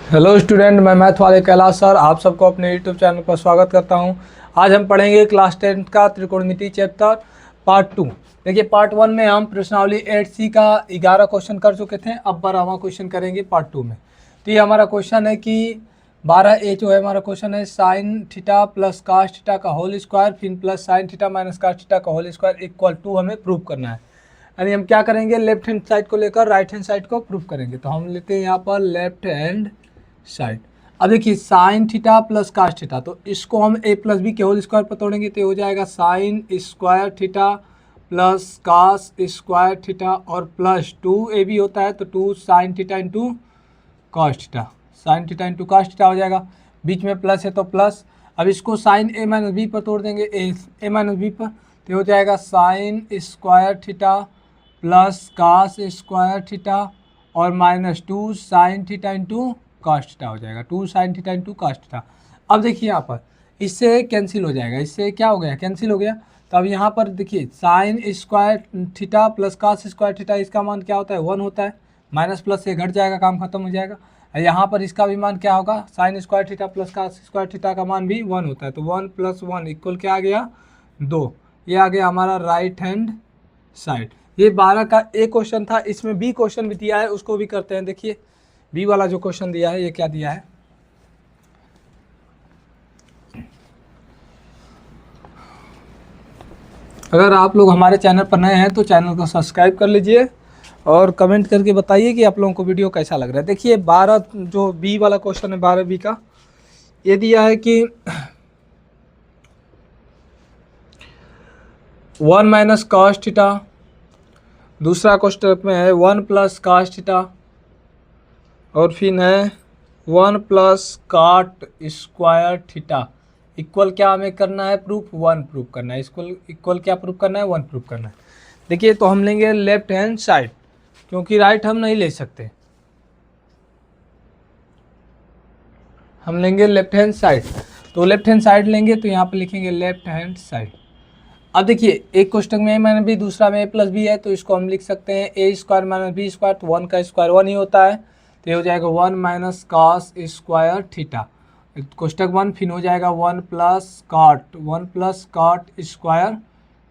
Hello student, मैं math वाले Kailash sir आप सबको अपने यूट्यूब चैनल पर स्वागत करता हूं। आज हम पढ़ेंगे क्लास 10 का त्रिकोणमिति चैप्टर पार्ट 2। देखिए, पार्ट 1 में हम प्रश्नावली 8C का 11 क्वेश्चन कर चुके थे। अब 12वां क्वेश्चन करेंगे पार्ट 2 में। तो ये हमारा क्वेश्चन है कि 12A जो है हमारा क्वेश्चन है sine theta plus cos theta का होल स्क्वायर फिर plus sine theta minus cos theta का होल स्क्वायर इक्वल टू हमें प्रूव करना है। यानी हम क्या करेंगे, लेफ्ट हैंड साइड को लेकर राइट हैंड साइड को प्रूव करेंगे। तो हम लेते हैं यहाँ पर लेफ्ट हैंड साइड। अब देखिए sine theta plus cos theta, तो इसको हम a प्लस बी के होल स्क्वायर पर तोड़ेंगे तो ये हो जाएगा sine square theta plus cos square theta और प्लस 2ab होता है तो 2 sine theta into cos theta, sine theta into cos theta हो जाएगा। बीच में प्लस है तो प्लस। अब इसको साइन a माइनस बी पर तोड़ देंगे, a माइनस बी पर, तो हो जाएगा sine square theta plus cos square theta और minus 2 sine theta into cos theta हो जाएगा, 2 sine theta into cos theta. अब देखिए यहाँ पर इससे कैंसिल हो जाएगा, इससे क्या हो गया, कैंसिल हो गया। तो अब यहाँ पर देखिए sine square theta plus cos square theta, इसका मान क्या होता है, 1 होता है। माइनस प्लस से घट जाएगा, काम खत्म हो जाएगा। यहाँ पर इसका भी मान क्या होगा, sine square theta plus cos square theta का मान भी 1 होता है। तो 1 + 1 इक्वल क्या आ गया, 2। ये आ गया हमारा राइट हैंड साइड। ये 12 का एक क्वेश्चन था। इसमें बी क्वेश्चन भी दिया है, उसको भी करते हैं। देखिए बी वाला जो क्वेश्चन दिया है, ये क्या दिया है, अगर आप लोग हमारे चैनल पर नए हैं तो चैनल को सब्सक्राइब कर लीजिए और कमेंट करके बताइए कि आप लोगों को वीडियो कैसा लग रहा है। देखिए 12 जो बी वाला क्वेश्चन है, 12 बी का, ये दिया है कि 1 माइनस कास थीटा, दूसरा क्वेश्चन में है 1 प्लस कास थीटा और फिर है 1 प्लस काट स्क्वायर थीटा इक्वल क्या हमें करना है, प्रूफ 1 प्रूफ करना है। इक्वल क्या प्रूफ करना है, 1 प्रूफ करना है। देखिए तो हम लेंगे लेफ्ट हैंड साइड, क्योंकि राइट हम नहीं ले सकते, हम लेंगे लेफ्ट हैंड साइड। तो लेफ्ट हैंड साइड लेंगे तो यहाँ पे लिखेंगे लेफ्ट हैंड साइड। अब देखिए एक क्वेश्चन में a माइनस बी, दूसरा में a प्लस बी है, तो इसको हम लिख सकते हैं a square minus B square, तो 1 का स्क्वायर 1 ही होता है। तो ये हो जाएगा 1 माइनस कास स्क्वायर थीटा, कोष्टक 1, फिर हो जाएगा 1 प्लस काट स्क्वायर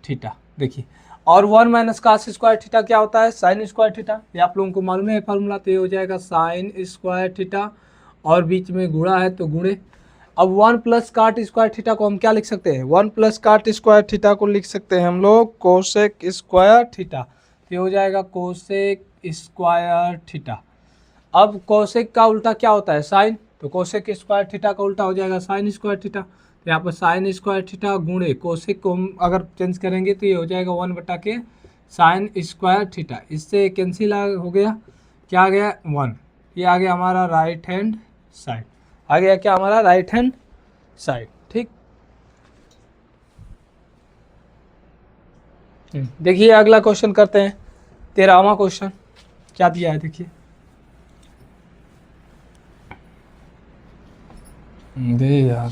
थीटा। देखिए और 1 माइनस कास स्क्वायर थीटा क्या होता है, साइन स्क्वायर थीटा। ये आप लोगों को मालूम है फार्मूला। तो ये हो जाएगा साइन स्क्वायर थीटा और बीच में गुणा है तो गुणे। अब 1 प्लस काट स्क्वायर थीटा को हम क्या लिख सकते हैं, 1 प्लस काट स्क्वायर थीटा को लिख सकते हैं हम लोग कोसेक स्क्वायर थीटा। ये हो जाएगा कोसेक स्क्वायर थीटा। अब कोसेक का उल्टा क्या होता है, साइन, तो कोसेक स्क्वायर थीटा का उल्टा हो जाएगा साइन स्क्वायर थीटा। तो यहाँ पर साइन स्क्वायर थीटा गुणे कोसेक को हम अगर चेंज करेंगे तो ये हो जाएगा 1 बटा के साइन स्क्वायर थीटा। इससे कैंसिल हो गया, क्या आ गया, 1। ये आ गया हमारा राइट हैंड साइड, आ गया क्या हमारा राइट हैंड साइड। ठीक, देखिए अगला क्वेश्चन करते हैं। 13वां क्वेश्चन क्या दिया है, देखिए दे यार,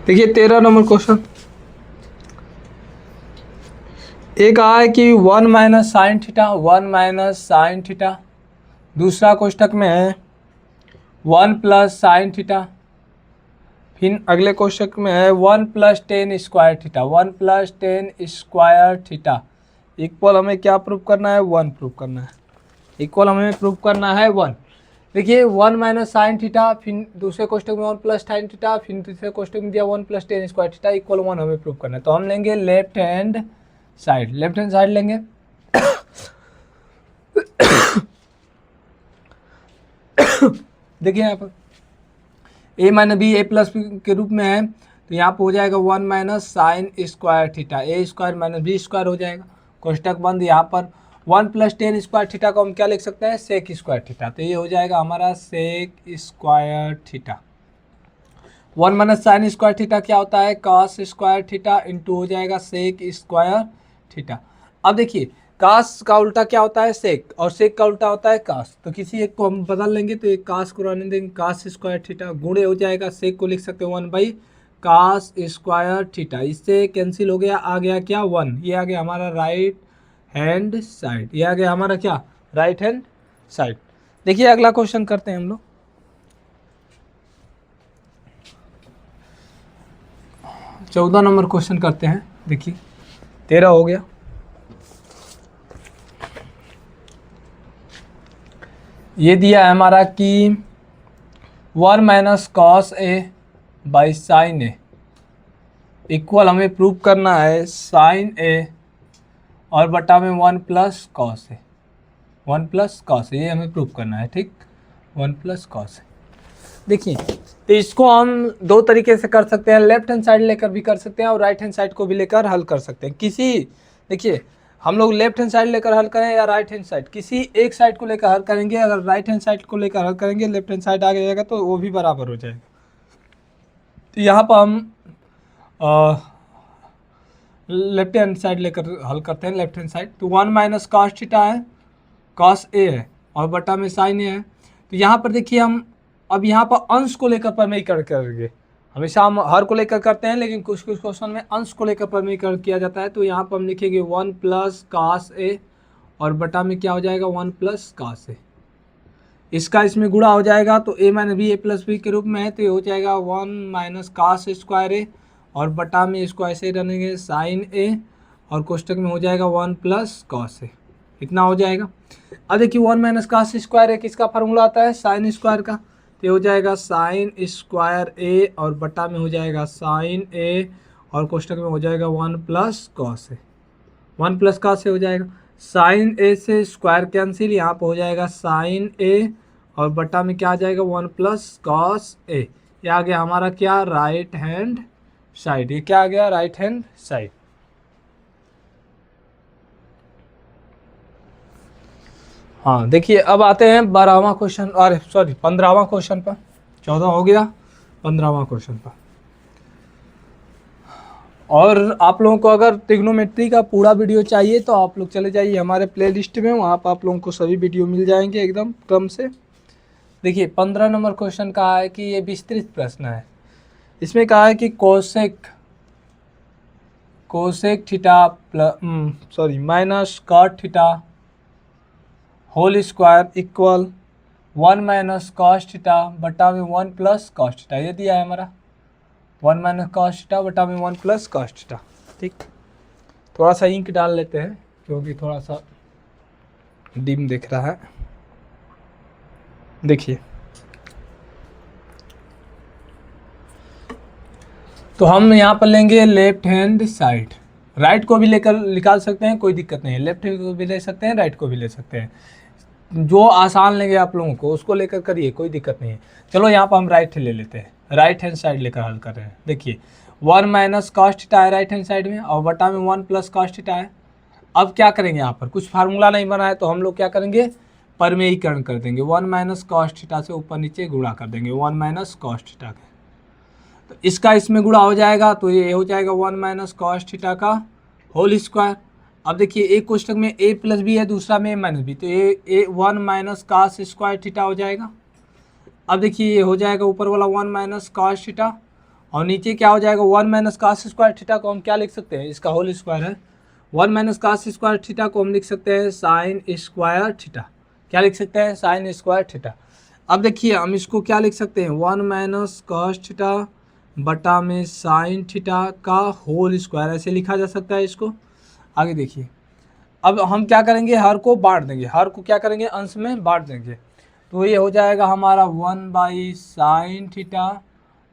देखिए 13 नंबर क्वेश्चन। एक आया है कि 1 minus sine theta, 1 minus sine theta. दूसरा कोष्टक में है 1 प्लस साइन थीटा। फिर अगले कोष्टक में है 1 plus tan square theta, 1 plus tan square theta equal हमें क्या प्रूफ करना है, 1 प्रूफ करना है। इक्वल हमें प्रूफ करना है 1। देखिए 1 माइनस साइन थीटा, फिर दूसरे कोष्टक में 1 प्लस साइन थीटा, फिर तीसरे कोष्टक में दिया 1 plus tan square theta equal 1 हमें प्रूफ करना है। तो हम लेंगे left hand side, left hand side लेंगे। देखिए यहाँ पर a minus B a plus B के रूप में है, तो यहाँ पर हो जाएगा 1 minus sine square theta, a square minus B square हो जाएगा, कोष्टक बंद। यहाँ पर 1 प्लस टेन स्क्वायर थीटा को हम क्या लिख सकते हैं, सेक स्क्वायर थीटा। तो ये हो जाएगा हमारा sec square theta. 1 minus sine square theta क्या होता है, कास स्क्वायर थीटा इंटू हो जाएगा सेक स्क्वायर थीटा। अब देखिए कास का उल्टा क्या होता है, सेक, और सेक का उल्टा होता है कास। तो किसी एक को हम बदल लेंगे, तो एक कास को रहने देंगे, कास स्क्वायर थीटा गुणे हो जाएगा, सेक को लिख सकते हैं 1 बाई कास स्क्वायर थीटा, इससे कैंसिल हो गया, आ गया क्या 1, ये आ गया हमारा राइट हैंड साइड, ये आ गया हमारा क्या राइट हैंड साइड। देखिए अगला क्वेश्चन करते हैं हम लोग। 14 नंबर क्वेश्चन करते हैं। देखिए 13 हो गया। ये दिया है हमारा कि 1 minus cos A by sine A equal, हमें प्रूव करना है साइन ए और बटा में 1 plus cos A, 1 plus cos A, ये हमें प्रूव करना है। ठीक, 1 प्लस कॉस ए। देखिए तो इसको हम दो तरीके से कर सकते हैं, लेफ्ट हैंड साइड लेकर भी कर सकते हैं और राइट हैंड साइड को भी लेकर हल कर सकते हैं। देखिए हम लोग लेफ्ट हैंड साइड लेकर हल करें या राइट हैंड साइड, किसी एक साइड को लेकर हल करेंगे। अगर राइट हैंड साइड को लेकर हल करेंगे, लेफ्ट हैंड साइड आ जाएगा तो वो भी बराबर हो जाएगा। तो यहाँ पर हम लेफ्ट हैंड साइड लेकर हल करते हैं, लेफ्ट हैंड साइड। तो 1 माइनस कॉस थीटा है, कॉस ए है और बटा में साइन ए है। तो यहाँ पर देखिए हम अब यहाँ पर अंश को लेकर प्रमेय करेंगे। हमेशा हम हर को लेकर करते हैं, लेकिन कुछ कुछ क्वेश्चन में अंश को लेकर प्रमेय किया जाता है। तो यहाँ पर हम लिखेंगे 1 प्लस कॉस ए और बटा में क्या हो जाएगा 1 प्लस कॉस ए। इसका इसमें गुणा हो जाएगा तो a minus B A plus B के रूप में है, तो ये हो जाएगा 1 माइनस कॉस स्क्वायर ए और बटा में इसको ऐसे ही रहेंगे साइन ए और कोष्टक में हो जाएगा 1 प्लस कॉस ए, इतना हो जाएगा। अब देखिए 1 माइनस कॉस स्क्वायर ए किसका फार्मूला आता है, साइन स्क्वायर का। तो ये हो जाएगा साइन स्क्वायर ए और बटा में हो जाएगा साइन ए और कोष्टक में हो जाएगा 1 plus cos A, 1 plus cos A हो जाएगा। साइन ए से स्क्वायर कैंसिल, यहाँ पर हो जाएगा साइन ए और बटा में क्या आ जाएगा 1 प्लस कॉस ए। ये आ गया हमारा क्या राइट हैंड साइड, ये क्या आ गया राइट हैंड साइड। हाँ देखिए अब आते हैं 12वां क्वेश्चन, अरे सॉरी 15वां क्वेश्चन पर। 14 हो गया, 15वां क्वेश्चन पर। और आप लोगों को अगर ट्रिग्नोमेट्री का पूरा वीडियो चाहिए तो आप लोग चले जाइए हमारे प्लेलिस्ट में, वहाँ पर आप लोगों को सभी वीडियो मिल जाएंगे एकदम क्रम से। देखिए 15 नंबर क्वेश्चन कहा है कि ये विस्तृत प्रश्न है। इसमें कहा है कि cosec theta minus cot theta whole square equal 1 minus cos theta बटा में 1 प्लस कॉस थीटा, ये दिया है हमारा 1 माइनस कॉस थीटा बटा में 1 प्लस कॉस थीटा। ठीक, थोड़ा सा इंक डाल लेते हैं क्योंकि थोड़ा सा डिम दिख रहा है। देखिए तो हम यहाँ पर लेंगे लेफ्ट हैंड साइड, राइट को भी लेकर निकाल सकते हैं, कोई दिक्कत नहीं है। लेफ्ट को भी ले सकते हैं, राइट को भी ले सकते हैं, जो आसान लगे आप लोगों को उसको लेकर करिए, कोई दिक्कत नहीं है। चलो यहाँ पर हम राइट ले लेते हैं, राइट हैंड साइड लेकर हल कर रहे हैं। देखिए 1 माइनस कॉस थीटा है राइट हैंड साइड में और बटा में 1 प्लस कॉस थीटा है। अब क्या करेंगे, यहाँ पर कुछ फार्मूला नहीं बना है तो हम लोग क्या करेंगे, परमेयीकरण कर देंगे। 1 माइनस कॉस थीटा से ऊपर नीचे गुणा कर देंगे 1 माइनस कॉस थीटा के, तो इसका इसमें गुणा हो जाएगा तो ये हो जाएगा 1 माइनस कॉस थीटा का होल स्क्वायर। अब देखिए एक कोष्टक में a प्लस बी है, दूसरा में a माइनस बी, तो ये 1 माइनस कॉस स्क्वायर थीटा हो जाएगा। अब देखिए ये हो जाएगा ऊपर वाला 1 माइनस कॉस थीटा और नीचे क्या हो जाएगा 1 माइनस कॉस स्क्वायर थीटा को हम क्या लिख सकते हैं, इसका होल स्क्वायर है। 1 माइनस कॉस स्क्वायर थीटा को हम लिख सकते हैं साइन स्क्वायर थीटा, क्या लिख सकते हैं साइन स्क्वायर थीटा। अब देखिए हम इसको क्या लिख सकते हैं 1 माइनस कॉस थीटा बटा में साइन थीटा का होल स्क्वायर, ऐसे लिखा जा सकता है इसको। आगे देखिए अब हम क्या करेंगे, हर को बांट देंगे, हर को क्या करेंगे अंश में बांट देंगे, तो ये हो जाएगा हमारा 1 बाई साइन थीटा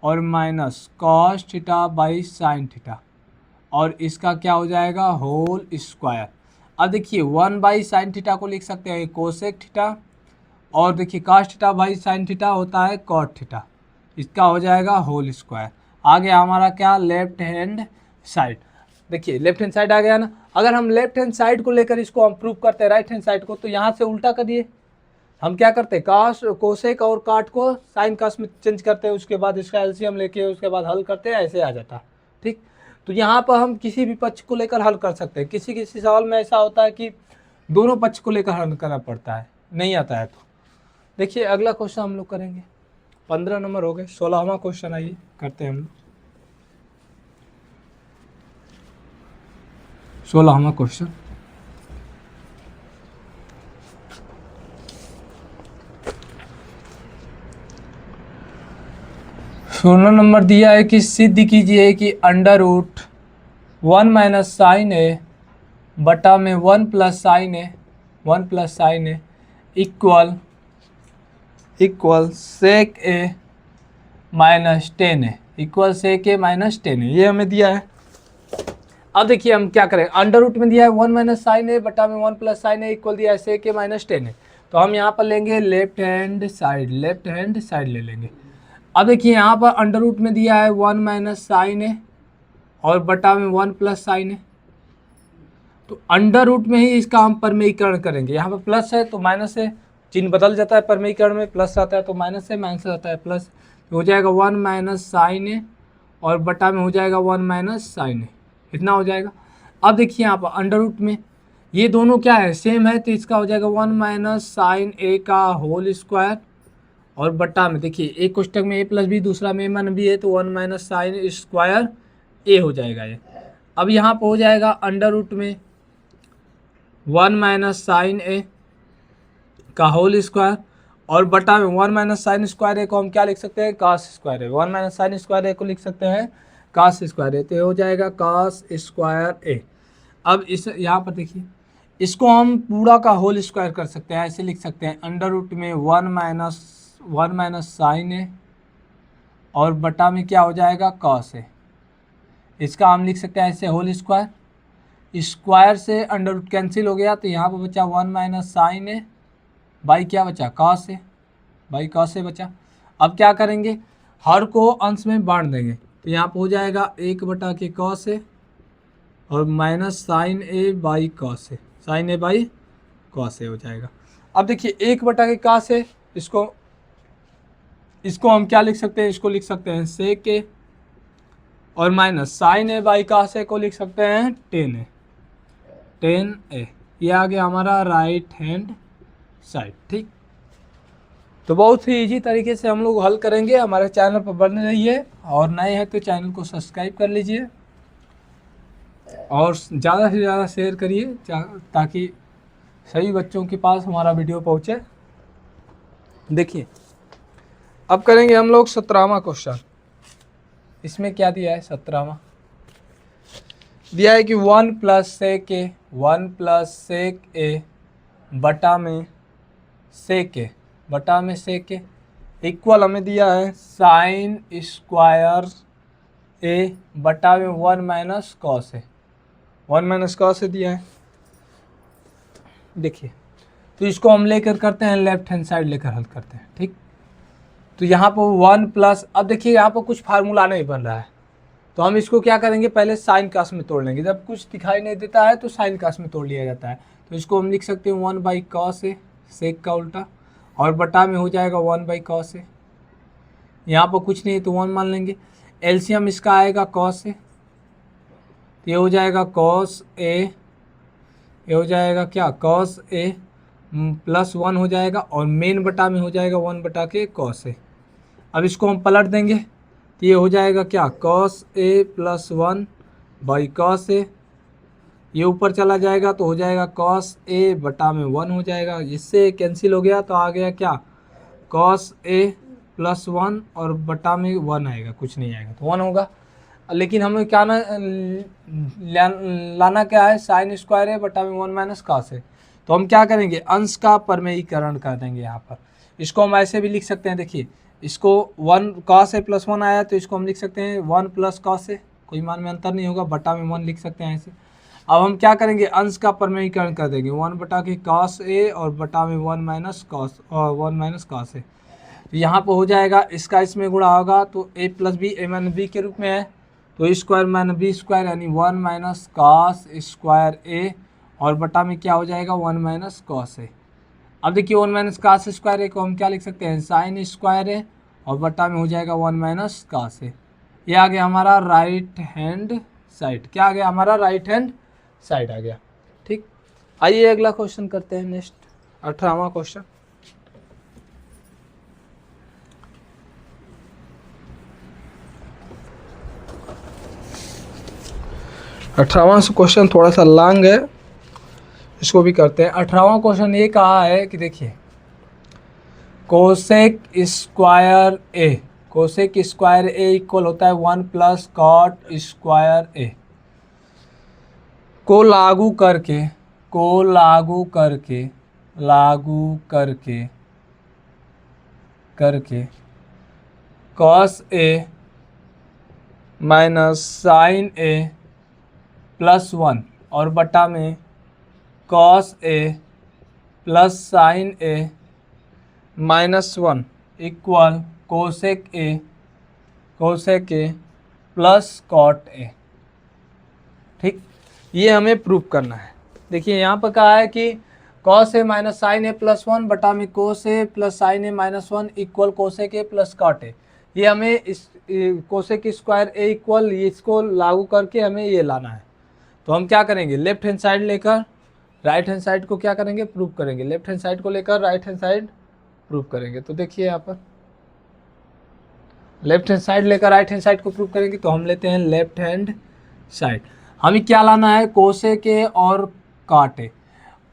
और minus cos theta by sine theta और इसका क्या हो जाएगा होल स्क्वायर। अब देखिए 1 बाई साइन थीटा को लिख सकते हैं कोसेक थीटा और देखिए cos theta by sine theta होता है कॉट थीटा, इसका हो जाएगा होल स्क्वायर। आ गया हमारा क्या लेफ्ट हैंड साइड। देखिए लेफ्ट हैंड साइड आ गया ना। अगर हम लेफ्ट हैंड साइड को लेकर इसको हम प्रूव करते हैं राइट हैंड साइड को, तो यहाँ से उल्टा कर दिए, हम क्या करते हैं कोसेक और काट को साइन कास में चेंज करते हैं, उसके बाद इसका एलसीएम लेके उसके बाद हल करते हैं, ऐसे आ जाता है। ठीक, तो यहाँ पर हम किसी भी पक्ष को लेकर हल कर सकते हैं। किसी किसी सवाल में ऐसा होता है कि दोनों पक्ष को लेकर हल करना पड़ता है, नहीं आता है तो। देखिए अगला क्वेश्चन हम लोग करेंगे, 15 नंबर हो गए, 16वां क्वेश्चन आइए करते हैं हम लोग। 16वां क्वेश्चन। सोलह नंबर दिया है कि सिद्ध कीजिए कि अंडर रूट 1 माइनस साइन ए बटा में 1 plus sine A, 1 plus sine A equal sec A minus 10 A, equal sec A minus 10 ए, ये हमें दिया है। अब देखिए हम क्या करें, अंडर रूट में दिया है 1 माइनस साइन ए बटा में 1 प्लस साइन ए इक्वल दिया है सेक ए माइनस 10 ए, तो हम यहाँ पर लेंगे लेफ्ट हैंड साइड ले लेंगे। अब देखिए यहाँ पर अंडर रूट में दिया है 1 माइनस साइन ए और बटा में 1 प्लस साइन ए, तो अंडर रूट में ही इसका हम परमेयीकरण करेंगे। यहाँ पर प्लस है तो माइनस है, चिन्ह बदल जाता है परमेयीकरण में, प्लस आता है तो माइनस है, माइनस आता है प्लस, तो हो जाएगा 1 माइनस साइन ए और बटा में हो जाएगा 1 माइनस साइन ए, इतना हो जाएगा। अब देखिए यहाँ पर अंडर रूट में ये दोनों क्या है, सेम है, तो इसका हो जाएगा 1 माइनस साइन ए का होल स्क्वायर और बटा में देखिए एक कोष्टक में ए प्लस बी दूसरा में मन भी है, तो 1 माइनस साइन स्क्वायर ए हो जाएगा ये। अब यहाँ पर हो जाएगा अंडर रूट में 1 माइनस साइन ए का होल स्क्वायर और बटा में 1 माइनस साइन स्क्वायर ए को हम क्या लिख सकते हैं, कास square A. 1 minus sine square A को लिख सकते हैं कास स्क्वायर ए, तो ये हो जाएगा कास स्क्वायर ए। अब इस यहाँ पर देखिए इसको हम पूरा का होल स्क्वायर कर सकते हैं, ऐसे लिख सकते हैं अंडर रूट में 1 माइनस साइन ए और बटा में क्या हो जाएगा कॉस ए, इसका हम लिख सकते हैं ऐसे होल स्क्वायर, स्क्वायर से अंडर रूट कैंसिल हो गया, तो यहाँ पर बचा 1 माइनस साइन ए बाई क्या बचा कॉस ए, बाई कॉस ए बचा। अब क्या करेंगे, हर को अंश में बांट देंगे, तो यहाँ पर हो जाएगा 1 बटा के कॉस ए और minus sine A by cos A, sine A by cos A हो जाएगा। अब देखिए 1 बटा के कॉस ए, इसको हम क्या लिख सकते हैं, इसको लिख सकते हैं सेक ए और minus sine A by cos A को लिख सकते हैं 10 ए। ये आ गया हमारा राइट हैंड साइड। ठीक, तो बहुत ही इजी तरीके से हम लोग हल करेंगे। हमारे चैनल पर बने रहिए और नए हैं तो चैनल को सब्सक्राइब कर लीजिए और ज़्यादा से ज़्यादा शेयर करिए ताकि सभी बच्चों के पास हमारा वीडियो पहुँचे। देखिए अब करेंगे हम लोग 17वां क्वेश्चन। इसमें क्या दिया है, 17वां दिया है कि 1 प्लस सेक ए बटा में सेक ए इक्वल हमें दिया है साइन स्क्वायर ए बटा में 1 माइनस कॉस ए, 1 माइनस कॉस ए दिया है। देखिए तो इसको हम लेकर करते हैं लेफ्ट हैंड साइड लेकर हल करते हैं। ठीक, तो यहाँ पर 1 प्लस, अब देखिए यहाँ पर कुछ फार्मूला नहीं बन रहा है, तो हम इसको क्या करेंगे, पहले साइन कास में तोड़ लेंगे। जब कुछ दिखाई नहीं देता है तो साइन कास में तोड़ लिया जाता है, तो इसको हम लिख सकते हैं 1 बाई कॉस ए, सेक का उल्टा, और बटा में हो जाएगा 1 बाई कॉस ए। यहाँ पर कुछ नहीं है तो 1 मान लेंगे। एलसीएम इसका आएगा कॉस ए, तो ये हो जाएगा कॉस ए, ये हो जाएगा क्या कॉस ए प्लस 1 हो जाएगा और मेन बटा में हो जाएगा 1 बटा के कॉस ए। अब इसको हम पलट देंगे तो ये हो जाएगा क्या cos A plus 1 by cos A, ये ऊपर चला जाएगा तो हो जाएगा कॉस ए बटा में 1 हो जाएगा, इससे कैंसिल हो गया तो आ गया क्या कॉस ए प्लस 1 और बटा में 1 आएगा, कुछ नहीं आएगा तो 1 होगा। लेकिन हमें क्या लाना क्या है, साइन स्क्वायर है बटा में 1 माइनस कॉस है, तो हम क्या करेंगे अंश का परमेयीकरण कर देंगे। यहाँ पर इसको हम ऐसे भी लिख सकते हैं, देखिए इसको 1 कॉस ए प्लस 1 आया तो इसको हम लिख सकते हैं 1 प्लस कॉस ए, कोई मान में अंतर नहीं होगा, बटा में 1 लिख सकते हैं ऐसे। अब हम क्या करेंगे अंश का परमेयीकरण कर देंगे, 1 बटा के कॉस ए और बटा में 1 माइनस कॉस और 1 माइनस कॉस ए, तो यहाँ पर हो जाएगा इसका इसमें गुणा होगा तो ए प्लस बी ए माइनस बी के रूप में है, तो स्क्वायर माइनस बी स्क्वायर यानी 1 माइनस कॉस स्क्वायर ए और बटा में क्या हो जाएगा 1 माइनस कॉस ए। अब देखिए 1 माइनस कॉस स्क्वायर ए को हम क्या लिख सकते हैं साइन स्क्वायर ए और बटा में हो जाएगा 1 माइनस कॉस ए। ये आ गया हमारा राइट हैंड साइड, क्या आ गया हमारा राइट हैंड साइड आ गया। ठीक, आइए अगला क्वेश्चन करते हैं, नेक्स्ट 18वां क्वेश्चन। 18वां क्वेश्चन थोड़ा सा लॉन्ग है, इसको भी करते हैं। 18वां क्वेश्चन ये कहा है कि देखिए cosec square A, cosec square A equal होता है 1 प्लस कॉट स्क्वायर ए को लागू करके cos A minus sine A plus 1 और बटा में cos A plus sine A minus 1 equal cosec A plus cot A. ठीक, ये हमें प्रूव करना है। देखिए यहाँ पर कहा है कि cos A minus sine A plus 1 बटा में cos A plus sine A minus 1 equal cosec A plus cot A. ये हमें इस कोसेक स्क्वायर ए इक्वल इसको लागू करके हमें ये लाना है। तो हम क्या करेंगे, लेफ्ट हैंड साइड लेकर राइट हैंड साइड को क्या करेंगे, प्रूव करेंगे। लेफ्ट हैंड साइड को लेकर राइट हैंड साइड प्रूव करेंगे। तो देखिए यहाँ पर लेफ्ट हैंड साइड लेकर राइट हैंड साइड को प्रूव करेंगे। तो हम लेते हैं लेफ्ट हैंड साइड। हमें क्या लाना है, कोसेक ए और कॉट ए,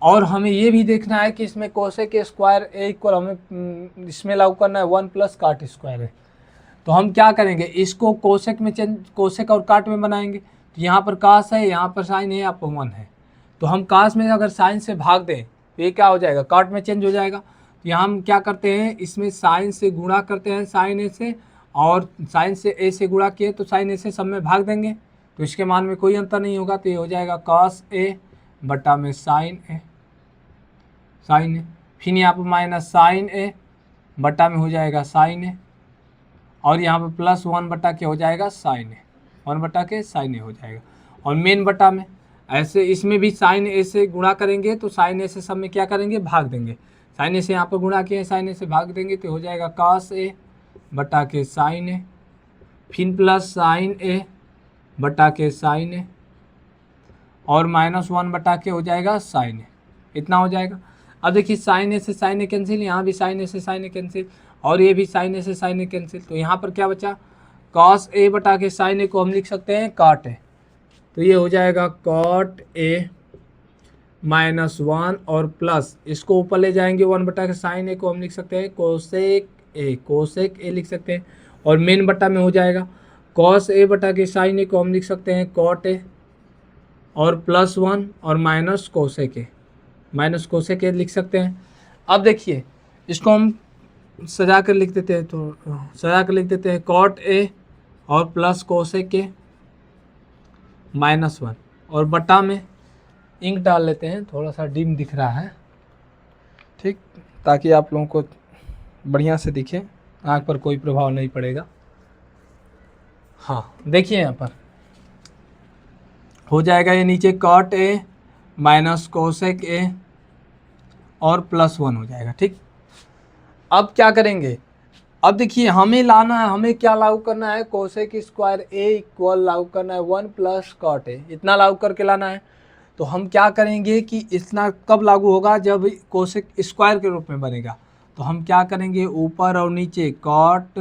और हमें ये भी देखना है कि इसमें कोसेक स्क्वायर ए इक्वल हमें इसमें लागू करना है 1 प्लस कॉट स्क्वायर है। तो हम क्या करेंगे, इसको कोसेक में चेंज, कोसेक और कॉट में बनाएंगे। तो यहाँ पर कास है, यहाँ पर साइन है, यहाँ पर 1 है। तो हम कास में अगर साइन से भाग दें तो ये क्या हो जाएगा, कॉट में चेंज हो जाएगा। तो यहाँ हम क्या करते हैं, इसमें साइन से गुणा करते हैं साइन ए से, और साइन से ए से गुणा किए तो साइन ए से सब में भाग देंगे। तो इसके मान में कोई अंतर नहीं होगा। तो ये हो जाएगा कॉस ए बटा में साइन ए, फिर यहाँ पर माइनस साइन ए बटा में हो जाएगा साइन ए, और यहाँ पर प्लस 1 बटा के हो जाएगा साइन ए, 1 बटा के साइन ए हो जाएगा। और मेन बटा में ऐसे इसमें भी साइन ए से गुणा करेंगे तो साइन ए से सब में क्या करेंगे, भाग देंगे। साइन ए से यहाँ पर गुणा किए, साइन ए से भाग देंगे तो हो जाएगा कॉस ए बटा के साइन ए, फिर प्लस साइन ए बटा के साइन ए, और माइनस 1 बटा के हो जाएगा साइन ए, इतना हो जाएगा। अब देखिए साइन ए से साइन ए कैंसिल, यहाँ भी साइन ए से साइन ए कैंसिल, और ये भी साइन ए से साइन ए कैंसिल। तो यहाँ पर क्या बचा, कॉस ए बटा के साइन ए को हम लिख सकते हैं कॉट ए। तो ये हो जाएगा कॉट ए माइनस 1 और प्लस इसको ऊपर ले जाएंगे 1 बटा के साइन ए को हम लिख सकते हैं कोसेक ए लिख सकते हैं। और मेन बटा में हो जाएगा कॉस ए बटा के साइन ए को हम लिख सकते हैं कॉट ए, और प्लस 1 और माइनस कोसेक ए लिख सकते हैं। अब देखिए इसको हम सजा कर लिख देते हैं, तो सजा कर लिख देते हैं कॉट ए और प्लस कोसेक ए माइनस 1, और बटा में इंक डाल लेते हैं, थोड़ा सा डिम दिख रहा है, ठीक, ताकि आप लोगों को बढ़िया से दिखे, आँख पर कोई प्रभाव नहीं पड़ेगा। हाँ देखिए यहाँ पर हो जाएगा ये नीचे cot A minus cosec A और प्लस 1 हो जाएगा। ठीक, अब क्या करेंगे, अब देखिए हमें लाना है, हमें क्या लागू करना है, कोसेक स्क्वायर ए इक्वल लागू करना है 1 प्लस कॉट ए, इतना लागू करके लाना है। तो हम क्या करेंगे कि इतना कब लागू होगा, जब कोसेक स्क्वायर के रूप में बनेगा। तो हम क्या करेंगे, ऊपर और नीचे cot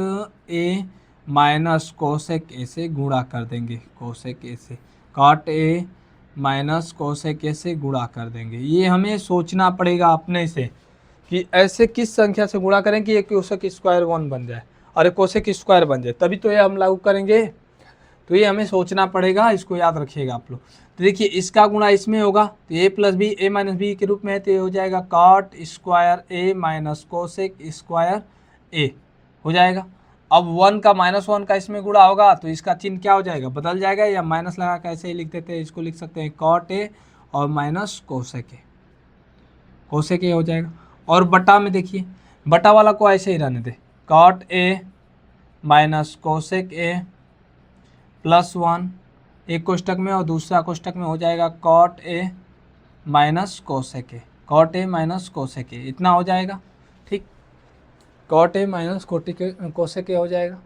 A minus cosec A से गुणा कर देंगे, कोसेक ए से cot A minus cosec A से गुणा कर देंगे। ये हमें सोचना पड़ेगा अपने से कि ऐसे किस संख्या से गुणा करें कि ये कोसेक स्क्वायर 1 बन जाए और एक कोसेक स्क्वायर बन जाए, तभी तो ये हम लागू करेंगे। तो ये हमें सोचना पड़ेगा, इसको याद रखिएगा आप लोग। तो देखिए इसका गुणा इसमें होगा तो ए प्लस बी, ए माइनस बी के रूप में है, तो ये हो जाएगा cot square A minus cosec square ए हो जाएगा। अब 1 का माइनस 1 का इसमें गुणा होगा तो इसका चिन्ह क्या हो जाएगा, बदल जाएगा, या माइनस लगा के ऐसे ही लिख देते हैं, इसको लिख सकते हैं कॉट ए और माइनस कोसेक ए हो जाएगा। और बटा में देखिए बटा वाला को ऐसे ही रहने दे, cot A minus cosec A plus 1 एक कोष्टक में, और दूसरा कोष्टक में हो जाएगा cot A minus cosec A, cot A minus cosec A, इतना हो जाएगा। ठीक, cot A minus cosec A हो जाएगा।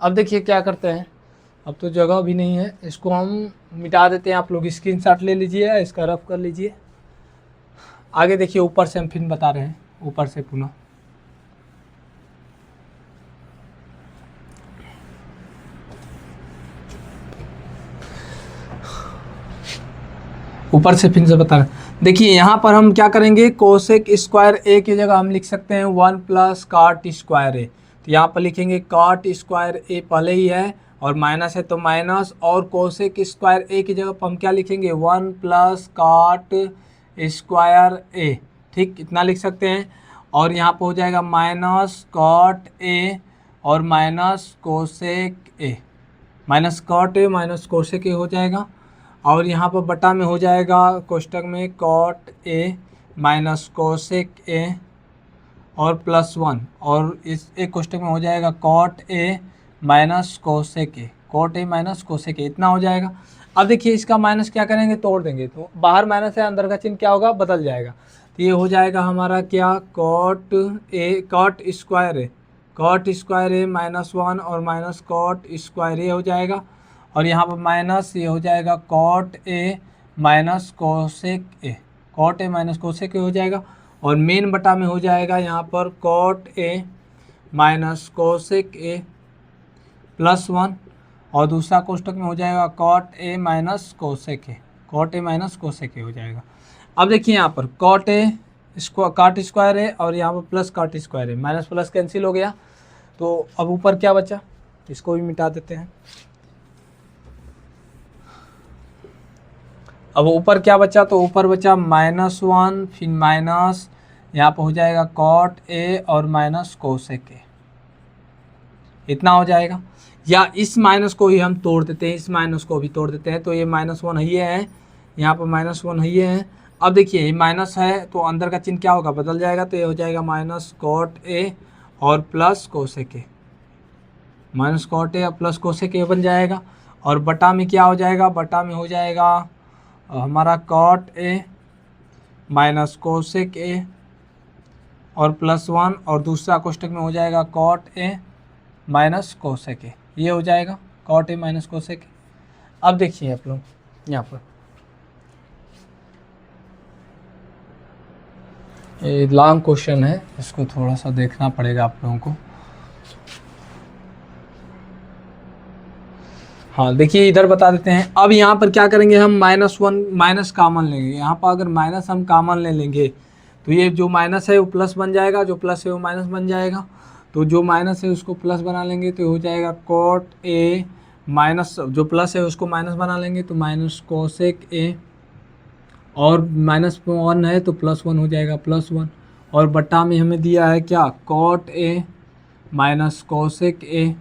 अब देखिए क्या करते हैं, अब तो जगह भी नहीं है, इसको हम मिटा देते हैं। आप लोग स्क्रीनशॉट ले लीजिए, इसका रफ कर लीजिए। आगे देखिए ऊपर से हम फिर बता रहे हैं, ऊपर से पुनः ऊपर से फिर से बता रहे हैं। देखिए यहाँ पर हम क्या करेंगे, कोसेक स्क्वायर ए की जगह हम लिख सकते हैं 1 प्लस काट स्क्वायर ए। तो यहाँ पर लिखेंगे काट स्क्वायर ए पहले ही है और माइनस है तो माइनस, और कोसेक स्क्वायर ए की जगह पर हम क्या लिखेंगे 1 प्लस काट स्क्वायर ए। ठीक, इतना लिख सकते हैं। और यहाँ पर हो जाएगा माइनस कॉट ए और minus cosec A, minus cot A minus cosec A हो जाएगा। और यहाँ पर बटा में हो जाएगा कोष्टक में cot A minus cosec A और प्लस 1, और इस एक कोष्टक में हो जाएगा cot A minus cosec A, cot A minus cosec A, इतना हो जाएगा। अब देखिए इसका माइनस क्या करेंगे, तोड़ देंगे तो बाहर माइनस है, अंदर का चिन्ह क्या होगा, बदल जाएगा। तो ये हो जाएगा हमारा क्या, cot A cot square A, cot square A minus 1 और माइनस कॉट स्क्वायर ए हो जाएगा। और यहाँ पर माइनस ये हो जाएगा cot A minus cosec A, cot A minus cosec A हो जाएगा। और मेन बटा में हो जाएगा यहाँ पर cot A minus cosec A plus 1, और दूसरा कोष्टक में हो जाएगा cot A minus cosec A, cot A minus cosec A हो जाएगा। अब देखिए यहाँ पर कॉट ए काट स्क्वायर है और यहाँ पर प्लस काट स्क्वायर है, माइनस प्लस कैंसिल हो गया। तो अब ऊपर क्या बचा, इसको भी मिटा देते हैं। अब ऊपर क्या बचा, तो ऊपर बचा -1 फिर माइनस यहाँ पर हो जाएगा कॉट ए और माइनस कोसेक ए, इतना हो जाएगा। या इस माइनस को ही हम तोड़ देते हैं, इस माइनस को भी तोड़ देते हैं। तो ये -1 है, यहाँ पर -1 है। अब देखिए ये माइनस है तो अंदर का चिन्ह क्या होगा, बदल जाएगा। तो ये हो जाएगा माइनस कॉट ए और plus cosec A, minus cot A और प्लस कोसेक ए बन जाएगा। और बटा में क्या हो जाएगा, बटा में हो जाएगा हमारा cot A minus cosec A और प्लस 1, और दूसरा कोष्टक में हो जाएगा cot A minus cosec A, ये हो जाएगा cot A minus cosec A. अब देखिए आप लोग यहाँ पर ये लॉन्ग क्वेश्चन है, इसको थोड़ा सा देखना पड़ेगा आप लोगों को। हाँ देखिए इधर बता देते हैं। अब यहाँ पर क्या करेंगे हम, -1 माइनस कामन लेंगे। यहाँ पर अगर माइनस हम कामन ले लेंगे तो ये जो माइनस है वो प्लस बन जाएगा, जो प्लस है वो माइनस बन जाएगा। तो जो माइनस है उसको प्लस बना लेंगे तो हो जाएगा कॉट ए माइनस, जो प्लस है उसको माइनस बना लेंगे तो माइनस कोसेक ए, और -1 है तो +1 हो जाएगा +1। और बटा में हमें दिया है क्या, cot A minus cosec A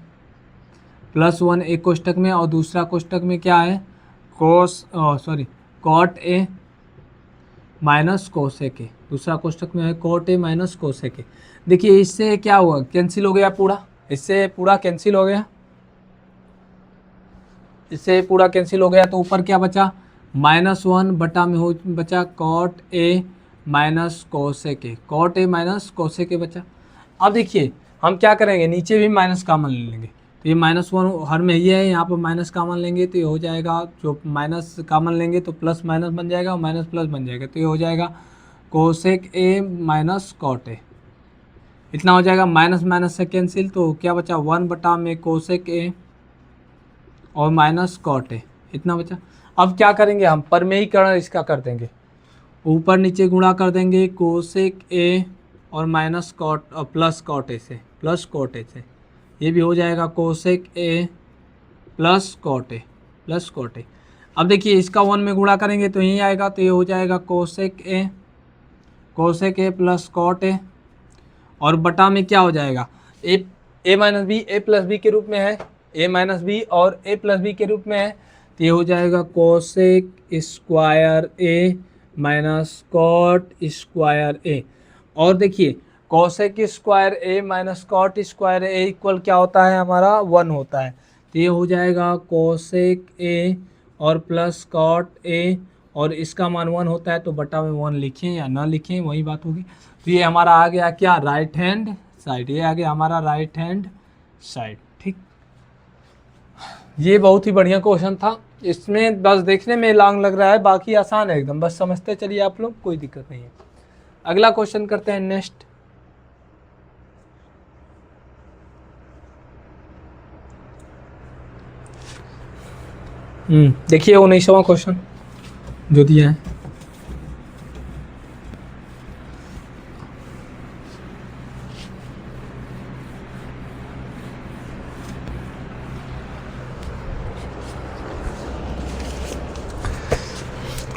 +1 एक कोष्टक में, और दूसरा कोष्टक में क्या है cot A minus cosec A, दूसरा कोष्टक में है cot A minus cosec A. देखिए इससे क्या हुआ, कैंसिल हो गया पूरा, इससे पूरा कैंसिल हो गया, इससे पूरा कैंसिल हो गया। तो ऊपर क्या बचा, -1 बटा में हो बचा cot A minus cosec A, cot A minus cosec A बचा। अब देखिए हम क्या करेंगे, नीचे भी माइनस कामन ले लेंगे। तो ये -1 हर में ये है, यहाँ पर माइनस कामन लेंगे तो ये हो जाएगा, जो माइनस कामन लेंगे तो प्लस माइनस बन जाएगा और माइनस प्लस बन जाएगा। तो ये हो जाएगा cosec A minus cot A, इतना हो जाएगा। माइनस माइनस से कैंसिल, तो क्या बचा 1 बटा में कोसेक ए और माइनस कॉट ए, इतना बचा। अब क्या करेंगे हम, परमेयीकरण इसका कर देंगे, ऊपर नीचे गुणा कर देंगे कोसेक ए और माइनस कॉट और प्लस कॉट ए से, प्लस कॉट ए से, ये भी हो जाएगा cosec A plus cot A, plus cot A. अब देखिए इसका 1 में गुणा करेंगे तो यही आएगा, तो ये हो जाएगा cosec A plus cot A, और बटा में क्या हो जाएगा, A minus B, A plus B के रूप में है, ए माइनस बी और ए प्लस बी के रूप में है। तो ये हो जाएगा cosec square A minus cot square ए। और देखिए cosec square A minus cot square A equal क्या होता है, हमारा 1 होता है। तो ये हो जाएगा कोसेक ए और प्लस कॉट ए, और इसका मान 1 होता है तो बटा में 1 लिखें या ना लिखें वही बात होगी। तो ये हमारा आ गया क्या, राइट हैंड साइड, ये आ गया हमारा राइट हैंड साइड। ठीक, ये बहुत ही बढ़िया क्वेश्चन था, इसमें बस देखने में लॉन्ग लग रहा है, बाकी आसान है एकदम, बस समझते चलिए आप लोग, कोई दिक्कत नहीं है। अगला क्वेश्चन करते हैं नेक्स्ट। देखिए 19वां क्वेश्चन, जो दिया है।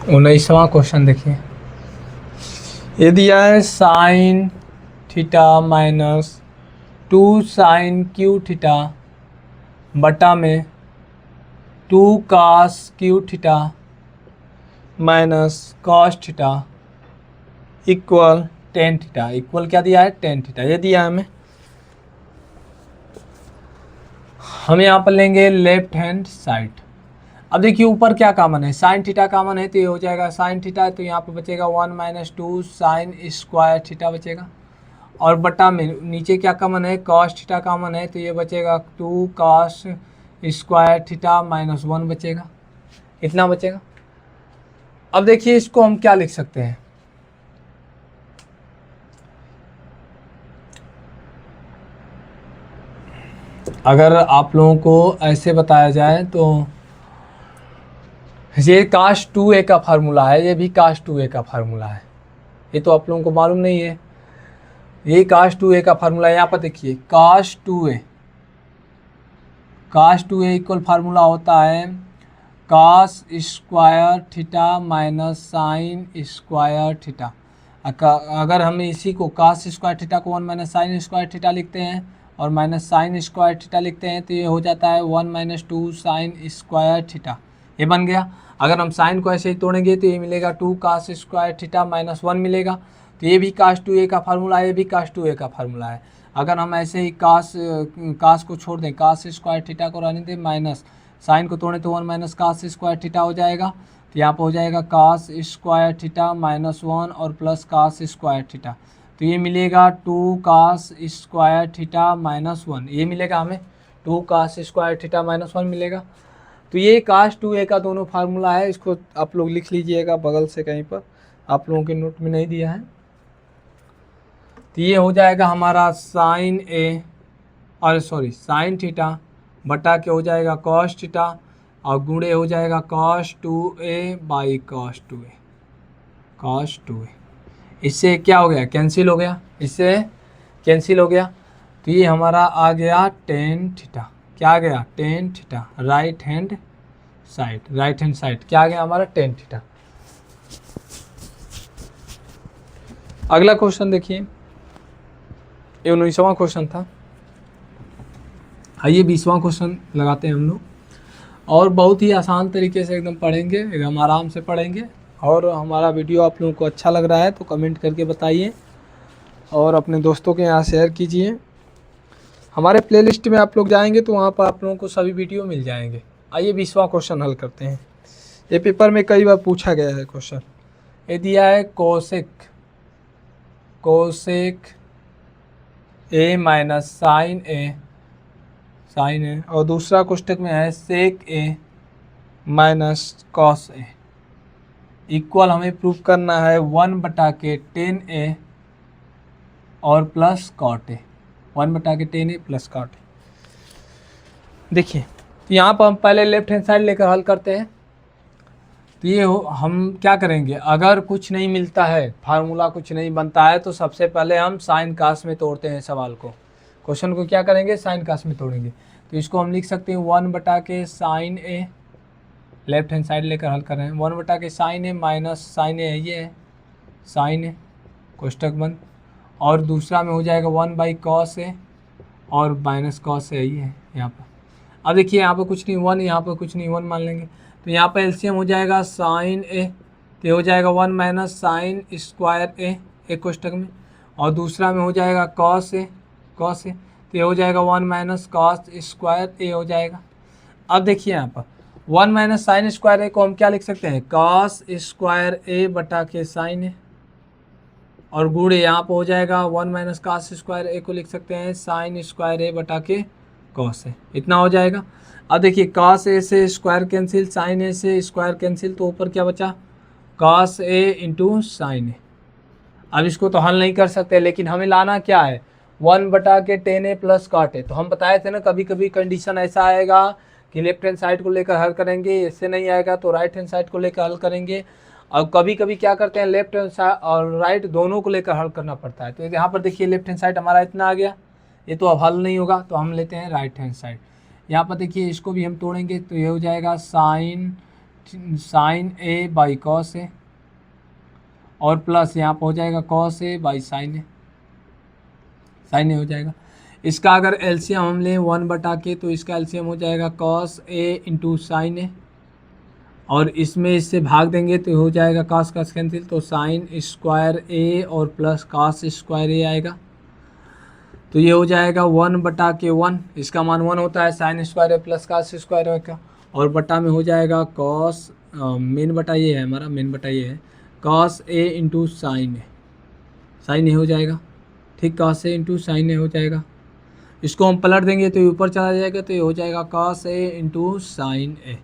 उन्नीसवां क्वेश्चन देखिए, ये दिया है sine theta minus 2 sine cube theta बटा में 2 cos cube theta minus cos theta equal tan theta. Equal क्या दिया है? Tan theta. ये दिया है हमें। हम यहाँ पर लेंगे लेफ्ट हैंड साइड। अब देखिए ऊपर क्या कॉमन है, साइन थीटा कॉमन है तो ये हो जाएगा साइन थीटा, तो यहाँ पे बचेगा 1 माइनस 2 साइन स्क्वायर थीटा बचेगा। और बटा में नीचे क्या कॉमन है, कॉस थीटा कॉमन है तो ये बचेगा 2 कॉस स्क्वायर थीटा माइनस 1 बचेगा। इतना बचेगा। अब देखिए इसको हम क्या लिख सकते हैं, अगर आप लोगों को ऐसे बताया जाए तो ये काश 2a का फार्मूला है, ये भी काश 2a का फार्मूला है। ये तो आप लोगों को मालूम नहीं है, ये काश 2a का फार्मूला है। यहाँ पर देखिए काश 2a इक्वल फार्मूला होता है cos square theta minus sine square theta. अगर हम इसी को कास स्क्वायर थीटा को 1 माइनस साइन स्क्वायर थीटा लिखते हैं और माइनस साइन स्क्वायर थीटा लिखते हैं तो ये हो जाता है 1 माइनस 2 साइन स्क्वायर थीटा। ये बन गया। अगर हम साइन को ऐसे ही तोड़ेंगे तो ये मिलेगा 2 कास स्क्वायर थीटा माइनस 1 मिलेगा। तो ये भी कास 2a का फार्मूला है, ये भी कास 2a का फार्मूला है। अगर हम ऐसे ही कास को छोड़ दें, कास स्क्वायर थीटा को रहने दें, माइनस साइन को तोड़ें तो 1 माइनस कास स्क्वायर थीटा हो जाएगा। तो यहाँ पर हो जाएगा कास स्क्वायर थीटा माइनस 1 और प्लस कास स्क्वायर थीटा। तो ये मिलेगा 2 कास स्क्वायर थीटा माइनस 1, ये मिलेगा हमें 2 कास स्क्वायर थीटा माइनस 1 मिलेगा। तो ये कास 2a का दोनों फार्मूला है, इसको आप लोग लिख लीजिएगा बगल से कहीं पर, आप लोगों के नोट में नहीं दिया है। तो ये हो जाएगा हमारा साइन थीटा बटा के हो जाएगा कॉस थीटा और गुणे हो जाएगा cos 2a by cos 2a। इससे क्या हो गया, कैंसिल हो गया, इससे कैंसिल हो गया। तो ये हमारा आ गया टेन थीटा। क्या आ गया? Tan theta. Right hand side क्या आ गया हमारा? Tan theta. अगला क्वेश्चन देखिए, ये 19वां क्वेश्चन था। आइए 20वां क्वेश्चन लगाते हैं हम लोग, और बहुत ही आसान तरीके से एकदम पढ़ेंगे, एकदम आराम से पढ़ेंगे। और हमारा वीडियो आप लोगों को अच्छा लग रहा है तो कमेंट करके बताइए और अपने दोस्तों के यहाँ शेयर कीजिए। हमारे प्लेलिस्ट में आप लोग जाएंगे तो वहाँ पर आप लोगों को सभी वीडियो मिल जाएंगे। आइए 20वां क्वेश्चन हल करते हैं। ये पेपर में कई बार पूछा गया है क्वेश्चन। ये दिया है cosec A minus sine A और दूसरा कोष्टक में है sec A minus cos A equal हमें प्रूफ करना है 1/10a और plus cot A. 1/10a plus cot A. देखिए यहाँ पर हम पहले लेफ्ट हैंड साइड लेकर हल करते हैं। तो ये हम क्या करेंगे, अगर कुछ नहीं मिलता है, फार्मूला कुछ नहीं बनता है, तो सबसे पहले हम साइन कास में तोड़ते हैं सवाल को। क्वेश्चन को क्या करेंगे, साइन कास में तोड़ेंगे। तो इसको हम लिख सकते हैं 1/के साइन ए, लेफ्ट हैंड साइड लेकर हल कर रहे हैं। 1/के साइन ए माइनस साइन ए, ये है साइन ए, कोष्टक बंद। और दूसरा में हो जाएगा 1/कॉस ए और माइनस कॉस ए, ये है यहाँ पर। अब देखिए यहाँ पर कुछ नहीं 1, यहाँ पर कुछ नहीं 1 मान लेंगे। तो यहाँ पर एलसीएम हो जाएगा साइन ए, तो हो जाएगा 1 माइनस साइन स्क्वायर ए एक कोष्टक में, और दूसरा में हो जाएगा कॉस ए, तो ये हो जाएगा 1 माइनस कॉस स्क्वायर ए हो जाएगा। अब देखिए यहाँ पर 1 माइनस साइन स्क्वायर ए को हम क्या लिख सकते हैं, कॉस स्क्वायर ए बटा के साइन ए, और गुणे यहाँ पर हो जाएगा 1 माइनस कॉस स्क्वायर ए को लिख सकते हैं साइन स्क्वायर ए बटा के कॉस ए। इतना हो जाएगा। अब देखिए कॉस ए से स्क्वायर कैंसिल, साइन ए से स्क्वायर कैंसिल, तो ऊपर क्या बचा, कॉस ए इंटू साइन ए। अब इसको तो हल नहीं कर सकते, लेकिन हमें लाना क्या है, 1/10a प्लस कॉट ए। तो हम बताए थे ना, कभी कभी कंडीशन ऐसा आएगा कि लेफ्ट हैंड साइड को लेकर हल करेंगे, इससे नहीं आएगा तो राइट हैंड साइड को लेकर हल करेंगे। और कभी कभी क्या करते हैं, लेफ्ट हैंड साइड और राइट दोनों को लेकर हल करना पड़ता है। तो यहाँ पर देखिए लेफ्ट हैंड साइड हमारा इतना आ गया, ये तो अब हल नहीं होगा, तो हम लेते हैं राइट हैंड साइड। यहाँ पर देखिए इसको भी हम तोड़ेंगे तो ये हो जाएगा sign A by cos A, और प्लस यहाँ पर हो जाएगा कॉस ए बाई साइन ए हो जाएगा। इसका अगर एलसीएम हम लें 1/के तो इसका एलसीएम हो जाएगा cos A into sine A, और इसमें इससे भाग देंगे तो हो जाएगा कॉस कैंसिल, तो साइन स्क्वायर ए और प्लस कॉस स्क्वायर ए आएगा। तो ये हो जाएगा 1/1, इसका मान 1 होता है, साइन स्क्वायर ए प्लस कॉस स्क्वायर ए का, और बटा में हो जाएगा कॉस मेन बटा ये है हमारा, मेन बटा ये है कॉस ए इंटू साइन ए हो जाएगा। ठीक, कॉस ए इंटू साइन ए हो जाएगा। इसको हम पलट देंगे तो ये ऊपर चला जाएगा, तो ये हो जाएगा कॉस ए इंटू साइन ए।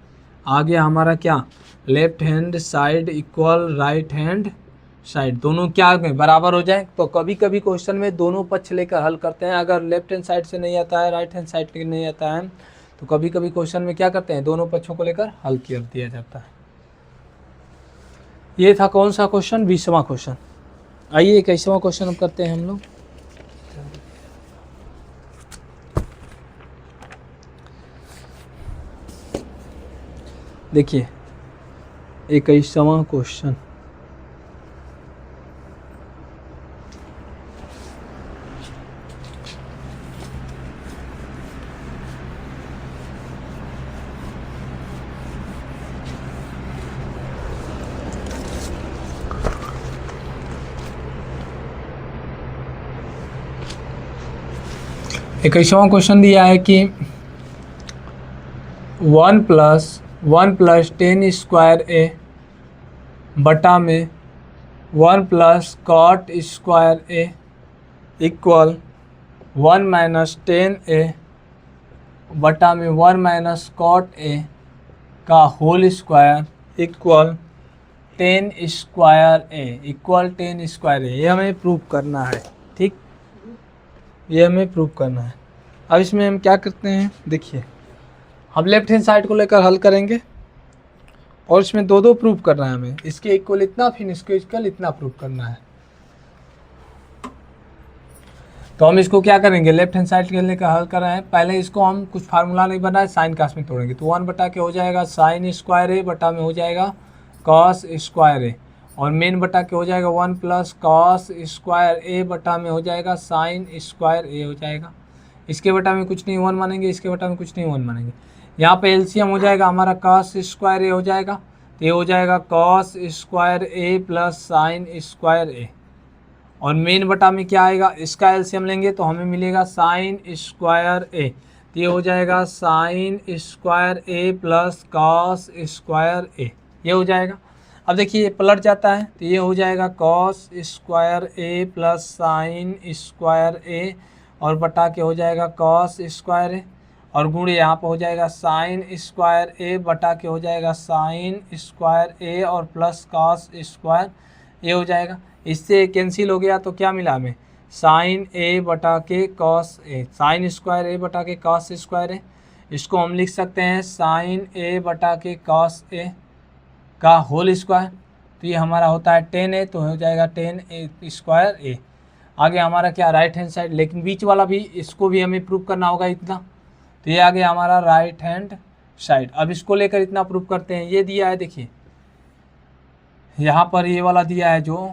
आ गया हमारा क्या, left hand side equal right hand side, दोनों क्या बराबर हो जाए। तो कभी कभी क्वेश्चन में दोनों पक्ष लेकर हल करते हैं, अगर लेफ्ट हैंड साइड से नहीं आता है, राइट हैंड साइड से नहीं आता है, तो कभी कभी क्वेश्चन में क्या करते हैं, दोनों पक्षों को लेकर हल कर दिया जाता है। ये था कौन सा क्वेश्चन, 20वां क्वेश्चन। आइए 21वां क्वेश्चन हम करते हैं हम लोग। देखिए 21वां क्वेश्चन, इक्कीसवां क्वेश्चन दिया है कि 1 प्लस 10 स्क्वायर ए बटा में 1 plus cot square A equal 1 minus 10 ए बटा में 1 माइनस कॉट ए का होल स्क्वायर इक्वल 10 स्क्वायर ए, ये हमें प्रूव करना है। ठीक, ये हमें प्रूव करना है। अब इसमें हम क्या करते हैं, देखिए हम लेफ्ट हैंड साइड को लेकर हल करेंगे, और इसमें दो प्रूव करना है हमें, इसके इक्वल इतना, फिर इसके इक्वल इतना प्रूव करना है। तो हम इसको क्या करेंगे, लेफ्ट हैंड साइड के लेकर हल कर रहे हैं। पहले इसको हम कुछ फार्मूला नहीं बना है, साइन कास में तोड़ेंगे, तो 1/के हो जाएगा साइन स्क्वायर ए बटा में हो जाएगा कॉस स्क्वायर ए, और मेन बटा के हो जाएगा 1 प्लस कॉस स्क्वायर ए बटा में हो जाएगा साइन स्क्वायर ए हो जाएगा। इसके बटा में कुछ नहीं 1 मानेंगे, इसके बटा में कुछ नहीं 1 मानेंगे। यहाँ पे एलसीएम हो जाएगा हमारा कॉस स्क्वायर ए हो जाएगा, तो ये हो जाएगा कॉस स्क्वायर ए प्लस साइन स्क्वायर ए, और मेन बटा में क्या आएगा, इसका एलसीएम लेंगे तो हमें मिलेगा साइन स्क्वायर ए, तो ये हो जाएगा साइन स्क्वायर ए प्लस कॉस स्क्वायर ए, ये हो जाएगा। अब देखिए ये पलट जाता है, तो ये हो जाएगा कॉस स्क्वायर ए प्लस साइन स्क्वायर ए, और बटा के हो जाएगा कॉस स्क्वायर ए, और गुणे यहाँ पर हो जाएगा साइन स्क्वायर ए बटा के हो जाएगा साइन स्क्वायर ए और प्लस कॉस स्क्वायर ए हो जाएगा। इससे कैंसिल हो गया, तो क्या मिला हमें, साइन ए बटा के कॉस ए, साइन स्क्वायर ए बटा के कॉस स्क्वायर ए। इसको हम लिख सकते हैं साइन ए बटा के कॉस ए का होल स्क्वायर, तो ये हमारा होता है 10a, तो हो जाएगा 10a स्क्वायर ए। आगे हमारा क्या, राइट हैंड साइड, लेकिन बीच वाला भी, इसको भी हमें प्रूव करना होगा इतना, तो ये आ गया हमारा राइट हैंड साइड। अब इसको लेकर इतना प्रूव करते हैं। ये दिया है, देखिए यहाँ पर ये वाला दिया है, जो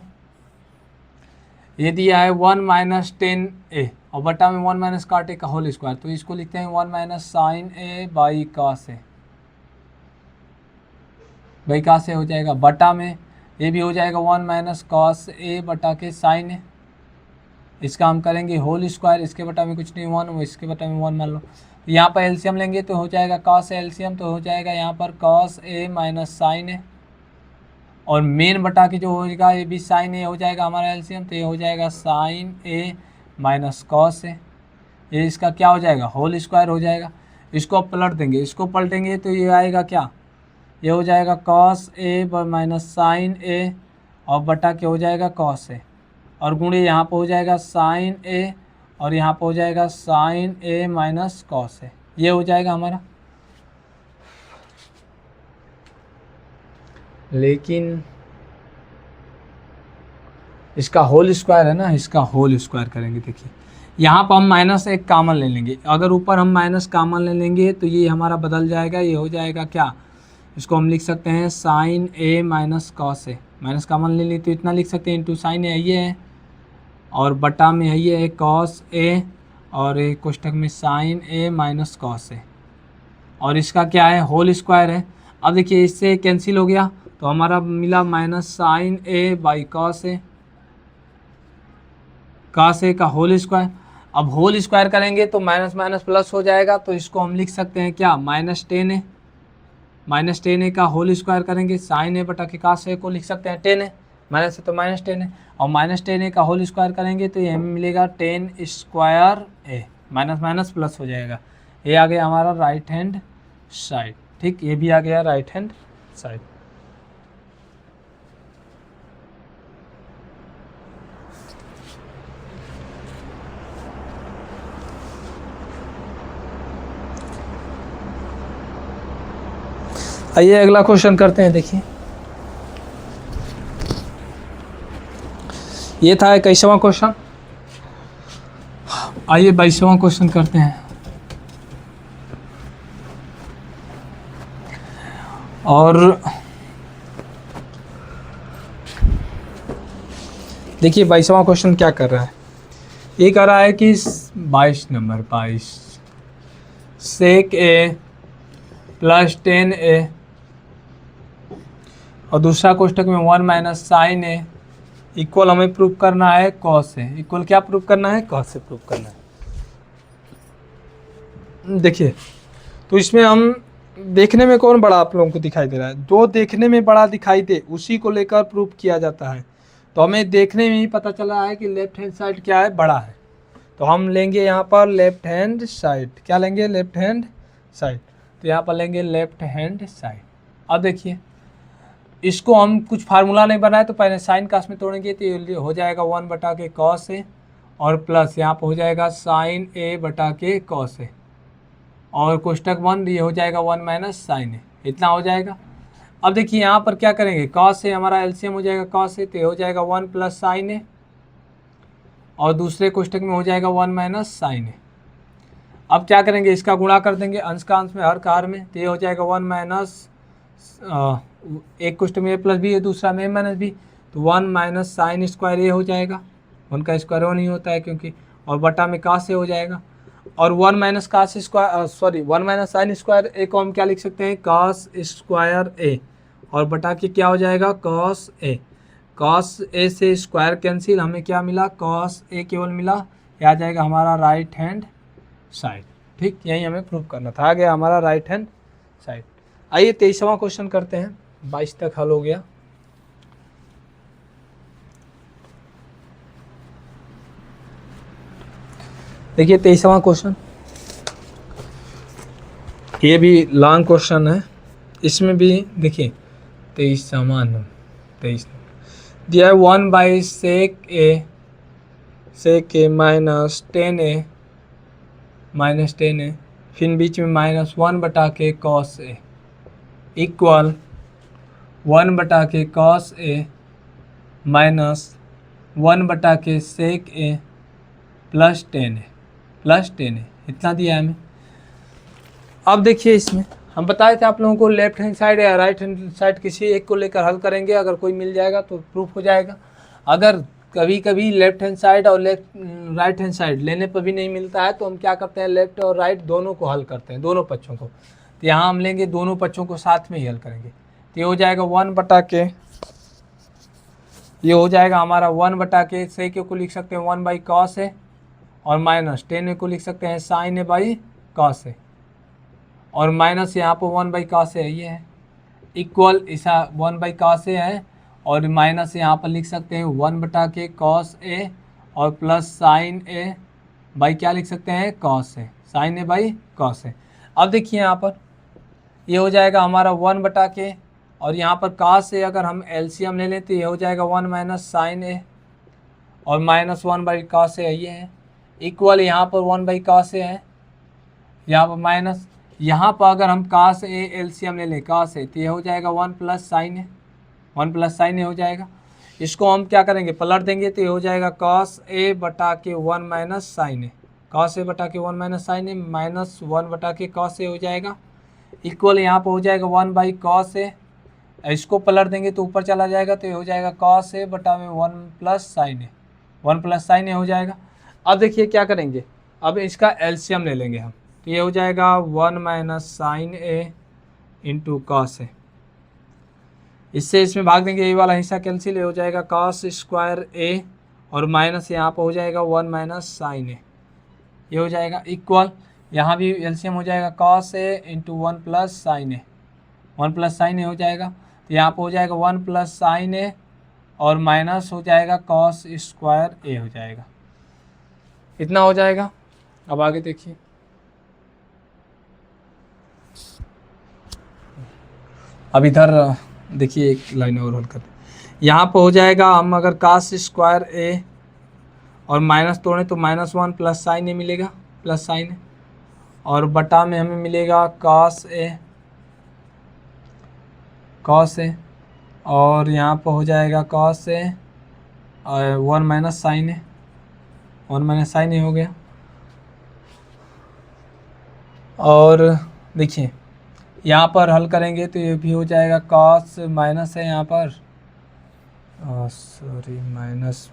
ये दिया है 1 माइनस 10a और बटा में 1 माइनस कॉट ए का होल स्क्वायर, तो इसको लिखते हैं 1 minus sine A by cos A, by cos A हो जाएगा, बटा में ये भी हो जाएगा 1 माइनस कॉस ए बटा के साइन ए, इसका हम करेंगे होल स्क्वायर, इसके बटा में कुछ नहीं 1, इसके बटा में 1 मान लो। यहाँ पर एलसीएम लेंगे तो हो जाएगा कॉस एलसीएम, तो हो जाएगा यहाँ पर cos A minus sine A, और मेन बटा के जो होगा ये भी साइन ए हो जाएगा हमारा एलसीएम, तो ये हो जाएगा sign A minus cos A, ये इसका क्या हो जाएगा, होल स्क्वायर हो जाएगा। इसको पलट देंगे, इसको पलटेंगे तो ये आएगा क्या, ये हो जाएगा cos A minus sine A और बटा के हो जाएगा कॉस ए, और गुणे यहाँ पर हो जाएगा साइन ए और यहाँ पर हो जाएगा sign A minus cos A, ये हो जाएगा हमारा। लेकिन इसका होल स्क्वायर है ना, इसका होल स्क्वायर करेंगे। देखिए यहाँ पर हम -1 कॉमन ले लेंगे, अगर ऊपर हम माइनस कॉमन ले लेंगे तो ये हमारा बदल जाएगा, ये हो जाएगा क्या, इसको हम लिख सकते हैं sign A minus cos A, minus common ले ली तो इतना लिख सकते हैं, इंटू साइन ए ये है और बटा में है ये कॉस ए और एक कोष्ठक में sign A minus cos A, और इसका क्या है होल स्क्वायर है। अब देखिए इससे कैंसिल हो गया तो हमारा मिला minus sine A by cos A, cos A का होल स्क्वायर। अब होल स्क्वायर करेंगे तो माइनस माइनस प्लस हो जाएगा, तो इसको हम लिख सकते हैं क्या, -10 ए, -10 ए का होल स्क्वायर करेंगे, साइन ए बटा के कॉस ए को लिख सकते हैं 10 ए, माइनस है तो -10 ए, और -10 ए का होल स्क्वायर करेंगे तो ये हमें मिलेगा 10 square A, minus minus plus हो जाएगा, ये आ गया हमारा राइट हैंड साइड। ठीक, ये भी आ गया राइट हैंड साइड। आइए अगला क्वेश्चन करते हैं। देखिए ये था 21वां क्वेश्चन, आइए 22वां क्वेश्चन करते हैं। और देखिए 22वां क्वेश्चन क्या कर रहा है, ये कर रहा है कि 22 नंबर 22 सेक ए प्लस 10 ए और दूसरा कोष्टक में 1 माइनस साइन ए इक्वल हमें प्रूव करना है कॉस ए, इक्वल क्या प्रूव करना है, कॉस से प्रूव करना है। देखिए तो इसमें हम देखने में कौन बड़ा आप लोगों को दिखाई दे रहा है, जो देखने में बड़ा दिखाई दे उसी को लेकर प्रूव किया जाता है। तो हमें देखने में ही पता चला है कि लेफ्ट हैंड साइड क्या है, बड़ा है, तो हम लेंगे यहाँ पर लेफ्ट हैंड साइड, क्या लेंगे, लेफ्ट हैंड साइड, तो यहाँ पर लेंगे लेफ्ट हैंड साइड। अब देखिए इसको हम कुछ फार्मूला नहीं बनाए तो पहले साइन कास में तोड़ेंगे तो ये हो जाएगा 1 बटा के कॉस ए और प्लस यहाँ पर हो जाएगा साइन ए बटा के कॉस ए और कोष्टक 1 ये हो जाएगा 1 माइनस साइन ए, इतना हो जाएगा। अब देखिए यहाँ पर क्या करेंगे, कॉस ए हमारा एलसीएम हो जाएगा कॉस ए, तो ये हो जाएगा 1 प्लस साइन ए और दूसरे कोष्टक में हो जाएगा 1 माइनस साइन ए। अब क्या करेंगे, इसका गुणा कर देंगे अंश का अंश में हर का हर में, तो ये हो जाएगा 1 माइनस एक कोष्टक में ए प्लस बी है, दूसरा में ए माइनस बी, तो 1 माइनस साइन स्क्वायर ए हो जाएगा, 1 का स्क्वायर वो नहीं होता है क्योंकि, और बटा में कास ए हो जाएगा, और 1 minus cos square 1 minus sine square A को हम क्या लिख सकते हैं, कास स्क्वायर ए, और बटा के क्या हो जाएगा कॉस ए, कॉस ए से स्क्वायर कैंसिल, हमें क्या मिला, कॉस ए केवल मिला, यह आ जाएगा हमारा राइट हैंड साइड। ठीक, यही हमें प्रूव करना था, आ गया हमारा राइट हैंड साइड। आइए 23वां क्वेश्चन करते हैं, 22 तक हल हो गया। देखिए 23वां क्वेश्चन, ये भी लॉन्ग क्वेश्चन है, इसमें भी देखिए 23 दिया है 1 बाई सेक ए माइनस 10 ए फिर बीच में -1 बटा के कॉस ए इक्वल 1 बटा के कॉस ए माइनस 1 बटा के सेक ए प्लस 10 ए इतना दिया है हमें। अब देखिए इसमें हम बताए थे आप लोगों को लेफ्ट हैंड साइड या राइट हैंड साइड किसी एक को लेकर हल करेंगे, अगर कोई मिल जाएगा तो प्रूफ हो जाएगा। अगर कभी कभी लेफ्ट हैंड साइड और राइट हैंड साइड लेने पर भी नहीं मिलता है तो हम क्या करते हैं, लेफ्ट और राइट दोनों को हल करते हैं, दोनों पक्षों को। तो यहाँ हम लेंगे दोनों पक्षों को साथ में ही हल करेंगे, तो ये हो जाएगा 1 बटा के, ये हो जाएगा हमारा 1 बटा के सेक को लिख सकते हैं 1 बाई कॉस ए और माइनस 10 को लिख सकते हैं sign A by cos A और माइनस यहाँ पर 1 बाई कॉस ए ये है इक्वल ऐसा 1 बाई कॉस ए है और माइनस यहाँ पर लिख सकते हैं 1 बटा के कॉस ए और प्लस साइन ए बाई क्या लिख सकते हैं cos A, sine A by cos A. अब देखिए यहाँ पर ये हो जाएगा हमारा 1 बटा के और यहाँ पर कॉस ए अगर हम एलसीएम ले लें तो ये हो जाएगा 1 माइनस साइन ए और माइनस 1 बाई कॉस ए ये है इक्वल यहाँ पर 1 बाई कॉस ए है, यहाँ पर माइनस, यहाँ पर अगर हम कॉस ए एलसीएम ले लें कॉस ए तो ये हो जाएगा 1 प्लस साइन ए 1 प्लस साइन ए हो जाएगा। इसको हम क्या करेंगे, पलट देंगे तो ये हो जाएगा कॉस ए बटा के 1 माइनस साइन ए, कॉस ए बटा के 1 माइनस साइन ए माइनस 1 बटा के कॉस ए हो जाएगा, इक्वल यहाँ पर हो जाएगा 1 बाई कॉस ए। इसको पलट देंगे तो ऊपर चला जाएगा तो ये हो जाएगा कॉस ए बटा में 1 प्लस साइन ए, 1 प्लस साइन ए हो जाएगा। अब देखिए क्या करेंगे, अब इसका एलसीएम ले लेंगे हम, तो ये हो जाएगा 1 minus sine A into cos A. इससे इसमें भाग देंगे, ये वाला हिस्सा कैंसिल, हो जाएगा कॉस स्क्वायर ए और माइनस यहाँ पर हो जाएगा 1 माइनस साइन ए, ये हो जाएगा इक्वल, यहाँ भी एलसीएम हो जाएगा cos A into 1 plus sine A, 1 plus sine ए हो जाएगा, तो यहाँ पर हो जाएगा 1 प्लस साइन ए और माइनस हो जाएगा कॉस स्क्वायर ए हो जाएगा, इतना हो जाएगा। अब आगे देखिए, अब इधर देखिए एक लाइन और हल करते, यहाँ पर हो जाएगा, हम अगर कॉस स्क्वायर ए और माइनस तोड़ें तो -1 प्लस साइन ए मिलेगा, प्लस साइन ए, और बटा में हमें मिलेगा कॉस ए और यहाँ पर हो जाएगा कॉस ए और 1 माइनस साइन ए, 1 माइनस साइन ए हो गया। और देखिए यहाँ पर हल करेंगे तो ये भी हो जाएगा कॉस माइनस है यहाँ पर, सॉरी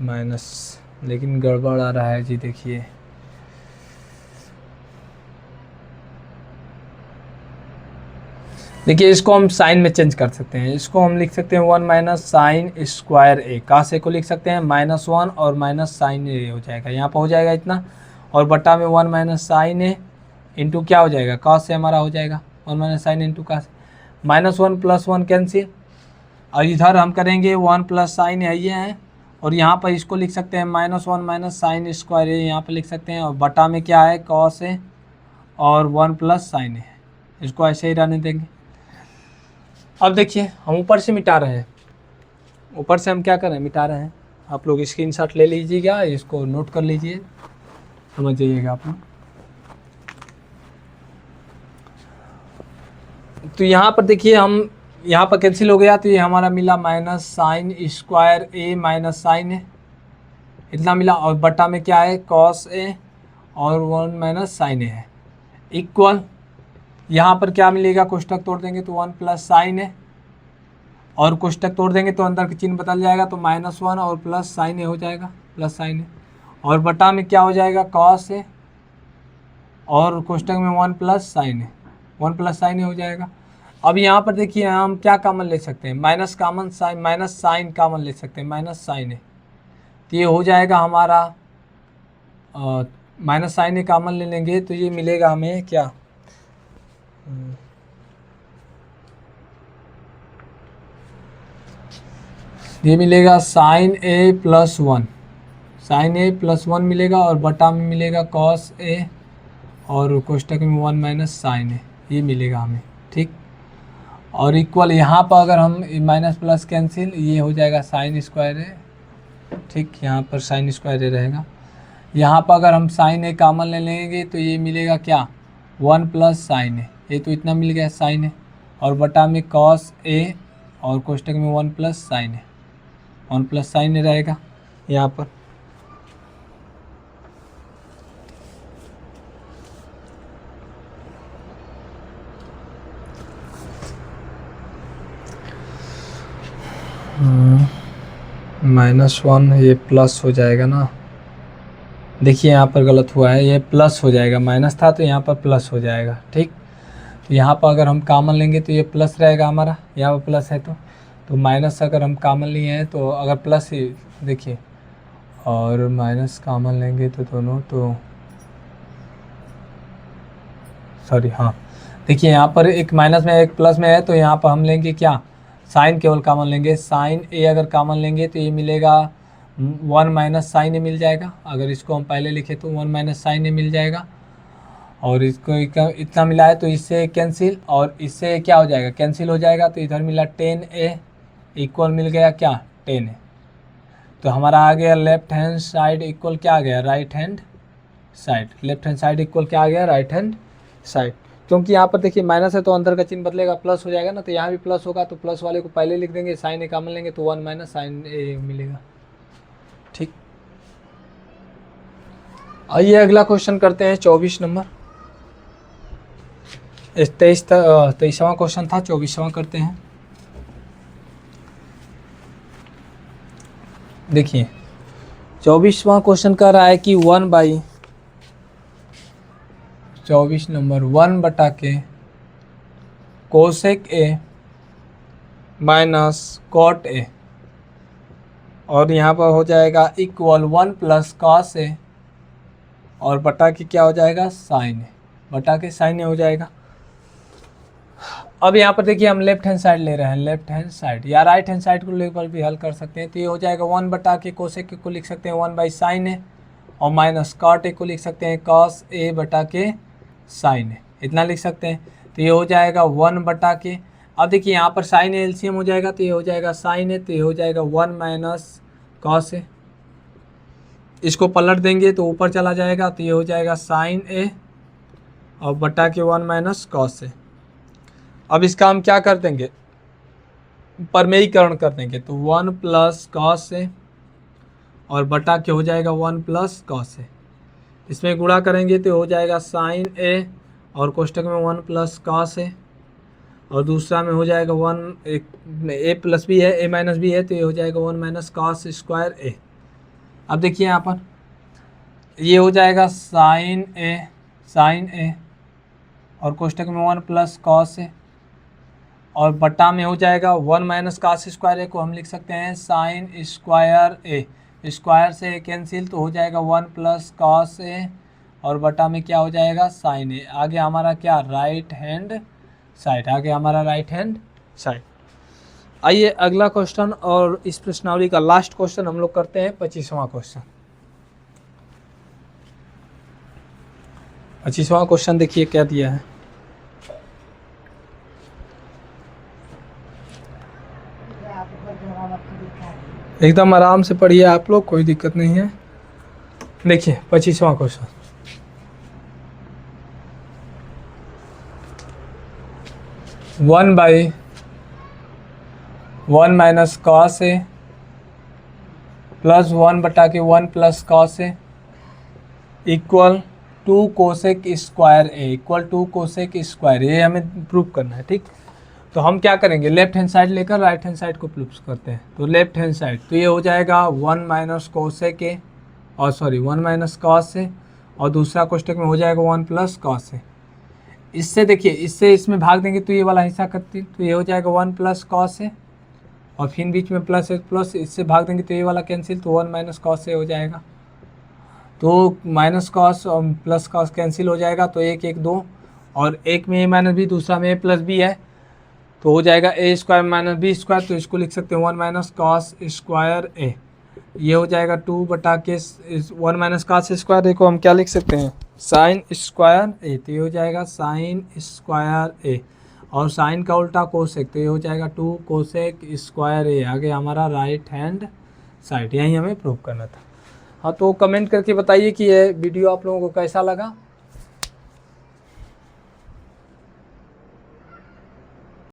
माइनस, लेकिन गड़बड़ आ रहा है जी। देखिए इसको हम साइन में चेंज कर सकते हैं, इसको हम लिख सकते हैं 1 minus sine square A, cos A को लिख सकते हैं -1 और माइनस साइन ए हो जाएगा, यहाँ पर हो जाएगा इतना, और बटा में 1 माइनस साइन ए इंटू क्या हो जाएगा, कॉस ए हमारा हो जाएगा 1 minus sine into cos, -1 plus 1 cancel, और इधर हम करेंगे 1 प्लस साइन ए ये है, और यहाँ पर इसको लिख सकते हैं -1 माइनस साइन स्क्वायर ए, यहाँ पर लिख सकते हैं, और बटा में क्या है कॉस ए और 1 प्लस साइन ए, इसको ऐसे ही रहने देंगे। अब देखिए हम ऊपर से मिटा रहे हैं, ऊपर से हम क्या कर रहे हैं, मिटा रहे हैं। आप लोग स्क्रीनशॉट ले लीजिएगा, इसको नोट कर लीजिए, समझ जाइएगा आप लोग। तो यहाँ पर देखिए हम यहाँ पर कैंसिल हो गया, तो ये हमारा मिला minus sine square A minus sine ए, इतना मिला, और बटा में क्या है कॉस ए और 1 माइनस साइन ए है, इक्वल, यहाँ पर क्या मिलेगा, कोष्टक तोड़ देंगे तो 1 प्लस साइन ए, और कोष्टक तोड़ देंगे तो अंदर का चिन्ह बदल जाएगा, तो -1 और प्लस साइन ए हो जाएगा, प्लस साइन ए, और बटा में क्या हो जाएगा कॉस ए और कोष्टक में 1 प्लस साइन ए, 1 प्लस साइन ए हो जाएगा। अब यहाँ पर देखिए हम क्या कॉमन ले सकते हैं, माइनस साइन कॉमन ले सकते हैं, माइनस साइन ए, तो ये हो जाएगा हमारा माइनस साइन ए कॉमन ले लेंगे तो ये मिलेगा हमें क्या, ये मिलेगा sign A plus 1, sign A plus 1 मिलेगा, और बटा में मिलेगा कॉस ए और कोष्टक में 1 माइनस साइन ए, ये मिलेगा हमें, ठीक। और इक्वल यहाँ पर अगर हम माइनस प्लस कैंसिल, ये हो जाएगा साइन स्क्वायर ए, ठीक, यहाँ पर साइन स्क्वायर ए रहेगा। यहाँ पर अगर हम साइन ए कॉमन ले लेंगे तो ये मिलेगा क्या 1 प्लस साइन ए, ये तो इतना मिल गया साइन ए, और बटा में कॉस ए और कोष्टक में 1 प्लस साइन ए, 1 प्लस साइन ए रहेगा यहाँ पर। -1 ये प्लस हो जाएगा ना, देखिए यहाँ पर गलत हुआ है, ये प्लस हो जाएगा, माइनस था तो यहाँ पर प्लस हो जाएगा, ठीक। तो यहाँ पर अगर हम कॉमन लेंगे तो ये प्लस रहेगा हमारा, यहाँ पर प्लस है तो माइनस अगर हम कॉमन लिए हैं तो अगर प्लस ही देखिए और माइनस कॉमन लेंगे तो दोनों, तो सॉरी हाँ देखिए यहाँ पर एक माइनस में एक प्लस में है, तो यहाँ पर हम लेंगे क्या, साइन केवल कॉमन लेंगे, साइन ए अगर कॉमन लेंगे तो ये मिलेगा 1 माइनस साइन ए मिल जाएगा, अगर इसको हम पहले लिखे तो 1 माइनस साइन ए मिल जाएगा, और इसको इतना मिला है तो इससे कैंसिल, और इससे क्या हो जाएगा, कैंसिल हो जाएगा, तो इधर मिला 10a इक्वल मिल गया क्या 10a, तो हमारा आ गया लेफ्ट हैंड साइड इक्वल क्या आ गया right hand side, left hand side equal क्या आ गया राइट हैंड साइड, क्योंकि यहाँ पर देखिए माइनस है तो अंदर का चिन्ह बदलेगा, प्लस हो जाएगा ना, तो यहाँ भी प्लस होगा, तो प्लस वाले को पहले लिख देंगे, साइन ए कॉमन लेंगे तो 1 माइनस साइन ए मिलेगा। ठीक, आइए अगला क्वेश्चन करते हैं 24 नंबर। 23वां क्वेश्चन था, 24वां करते हैं। देखिए 24वां क्वेश्चन कह रहा है कि 24 नंबर 1 बटा के cosec A minus cot A, और यहाँ पर हो जाएगा इक्वल 1 प्लस कॉस ए, और बटा के क्या हो जाएगा साइन ए, बटा के साइन ए हो जाएगा। अब यहाँ पर देखिए हम लेफ्ट हैंड साइड ले रहे हैं, लेफ्ट हैंड साइड या राइट हैंड साइड को लेकर भी हल कर सकते हैं। तो ये हो जाएगा 1 बटा के कोसेक को लिख सकते हैं 1 बाई साइन ए, और माइनस कॉट ए को लिख सकते हैं कॉस ए बटा के साइन ए, इतना लिख सकते हैं। तो ये हो जाएगा 1 बटा के, अब देखिए यहाँ पर साइन ए एलसीएम हो जाएगा, तो ये हो जाएगा साइन ए, तो ये हो जाएगा 1 माइनस कॉस ए, इसको पलट देंगे तो ऊपर चला जाएगा, तो ये हो जाएगा साइन ए और बटा के 1 माइनस कॉस ए। अब इसका हम क्या कर देंगे, परमेयीकरण कर देंगे, तो 1 प्लस कॉस ए और बटा के हो जाएगा 1 प्लस कॉस ए, इसमें गुणा करेंगे तो हो जाएगा साइन ए और कोष्टक में 1 प्लस कॉस ए, और दूसरा में हो जाएगा 1 ए प्लस भी है ए माइनस भी है, तो ये हो जाएगा 1 माइनस कॉस स्क्वायर ए। अब देखिए यहाँ पर ये हो जाएगा साइन ए और कोष्टक में 1 प्लस कॉस ए, और बटा में हो जाएगा 1 माइनस कॉस स्क्वायर ए को हम लिख सकते हैं साइन स्क्वायर ए, स्क्वायर से कैंसिल तो हो जाएगा 1 प्लस कॉस ए, और बटा में क्या हो जाएगा साइन ए। आगे हमारा क्या राइट हैंड साइड, आगे हमारा राइट हैंड साइड। आइए अगला क्वेश्चन, और इस प्रश्नावली का लास्ट क्वेश्चन हम लोग करते हैं 25वां क्वेश्चन। 25वां क्वेश्चन देखिए क्या दिया है, एकदम आराम से पढ़िए आप लोग, कोई दिक्कत नहीं है। देखिए 25वां question, one by 1 minus cos A plus 1 बटा के 1 plus cos A equal 2 cosec square A, equal 2 cosec square A हमें प्रूव करना है। ठीक, तो हम क्या करेंगे, लेफ्ट हैंड साइड लेकर राइट हैंड साइड को प्रूव करते हैं। तो लेफ्ट हैंड साइड तो ये हो जाएगा 1 माइनस कोसेक ए, और सॉरी 1 माइनस कॉस ए, और दूसरा कोष्टक में हो जाएगा 1 प्लस कॉस ए। इससे देखिए इससे इसमें भाग देंगे तो ये वाला हिस्सा करती, तो ये हो जाएगा 1 प्लस कॉस ए, और फिर बीच में प्लस है प्लस, इससे भाग देंगे तो ये वाला कैंसिल, तो 1 माइनस कॉस ए हो जाएगा। तो माइनस कॉस और प्लस कॉस कैंसिल हो जाएगा, तो 1 1 2, और एक में ए माइनस बी, दूसरा में ए प्लस बी है, तो हो जाएगा ए स्क्वायर माइनस बी स्क्वायर, तो इसको लिख सकते हैं 1 माइनस कॉस स्क्वायर ए। ये हो जाएगा 2 बटा के 1 माइनस कॉस स्क्वायर ए को हम क्या लिख सकते हैं साइन स्क्वायर ए, तो ये हो जाएगा साइन स्क्वायर ए, और साइन का उल्टा कोसेक, तो ये हो जाएगा 2 कोसेक स्क्वायर ए। आगे हमारा राइट हैंड साइड, यही हमें प्रूव करना था। हाँ, तो कमेंट करके बताइए कि ये वीडियो आप लोगों को कैसा लगा।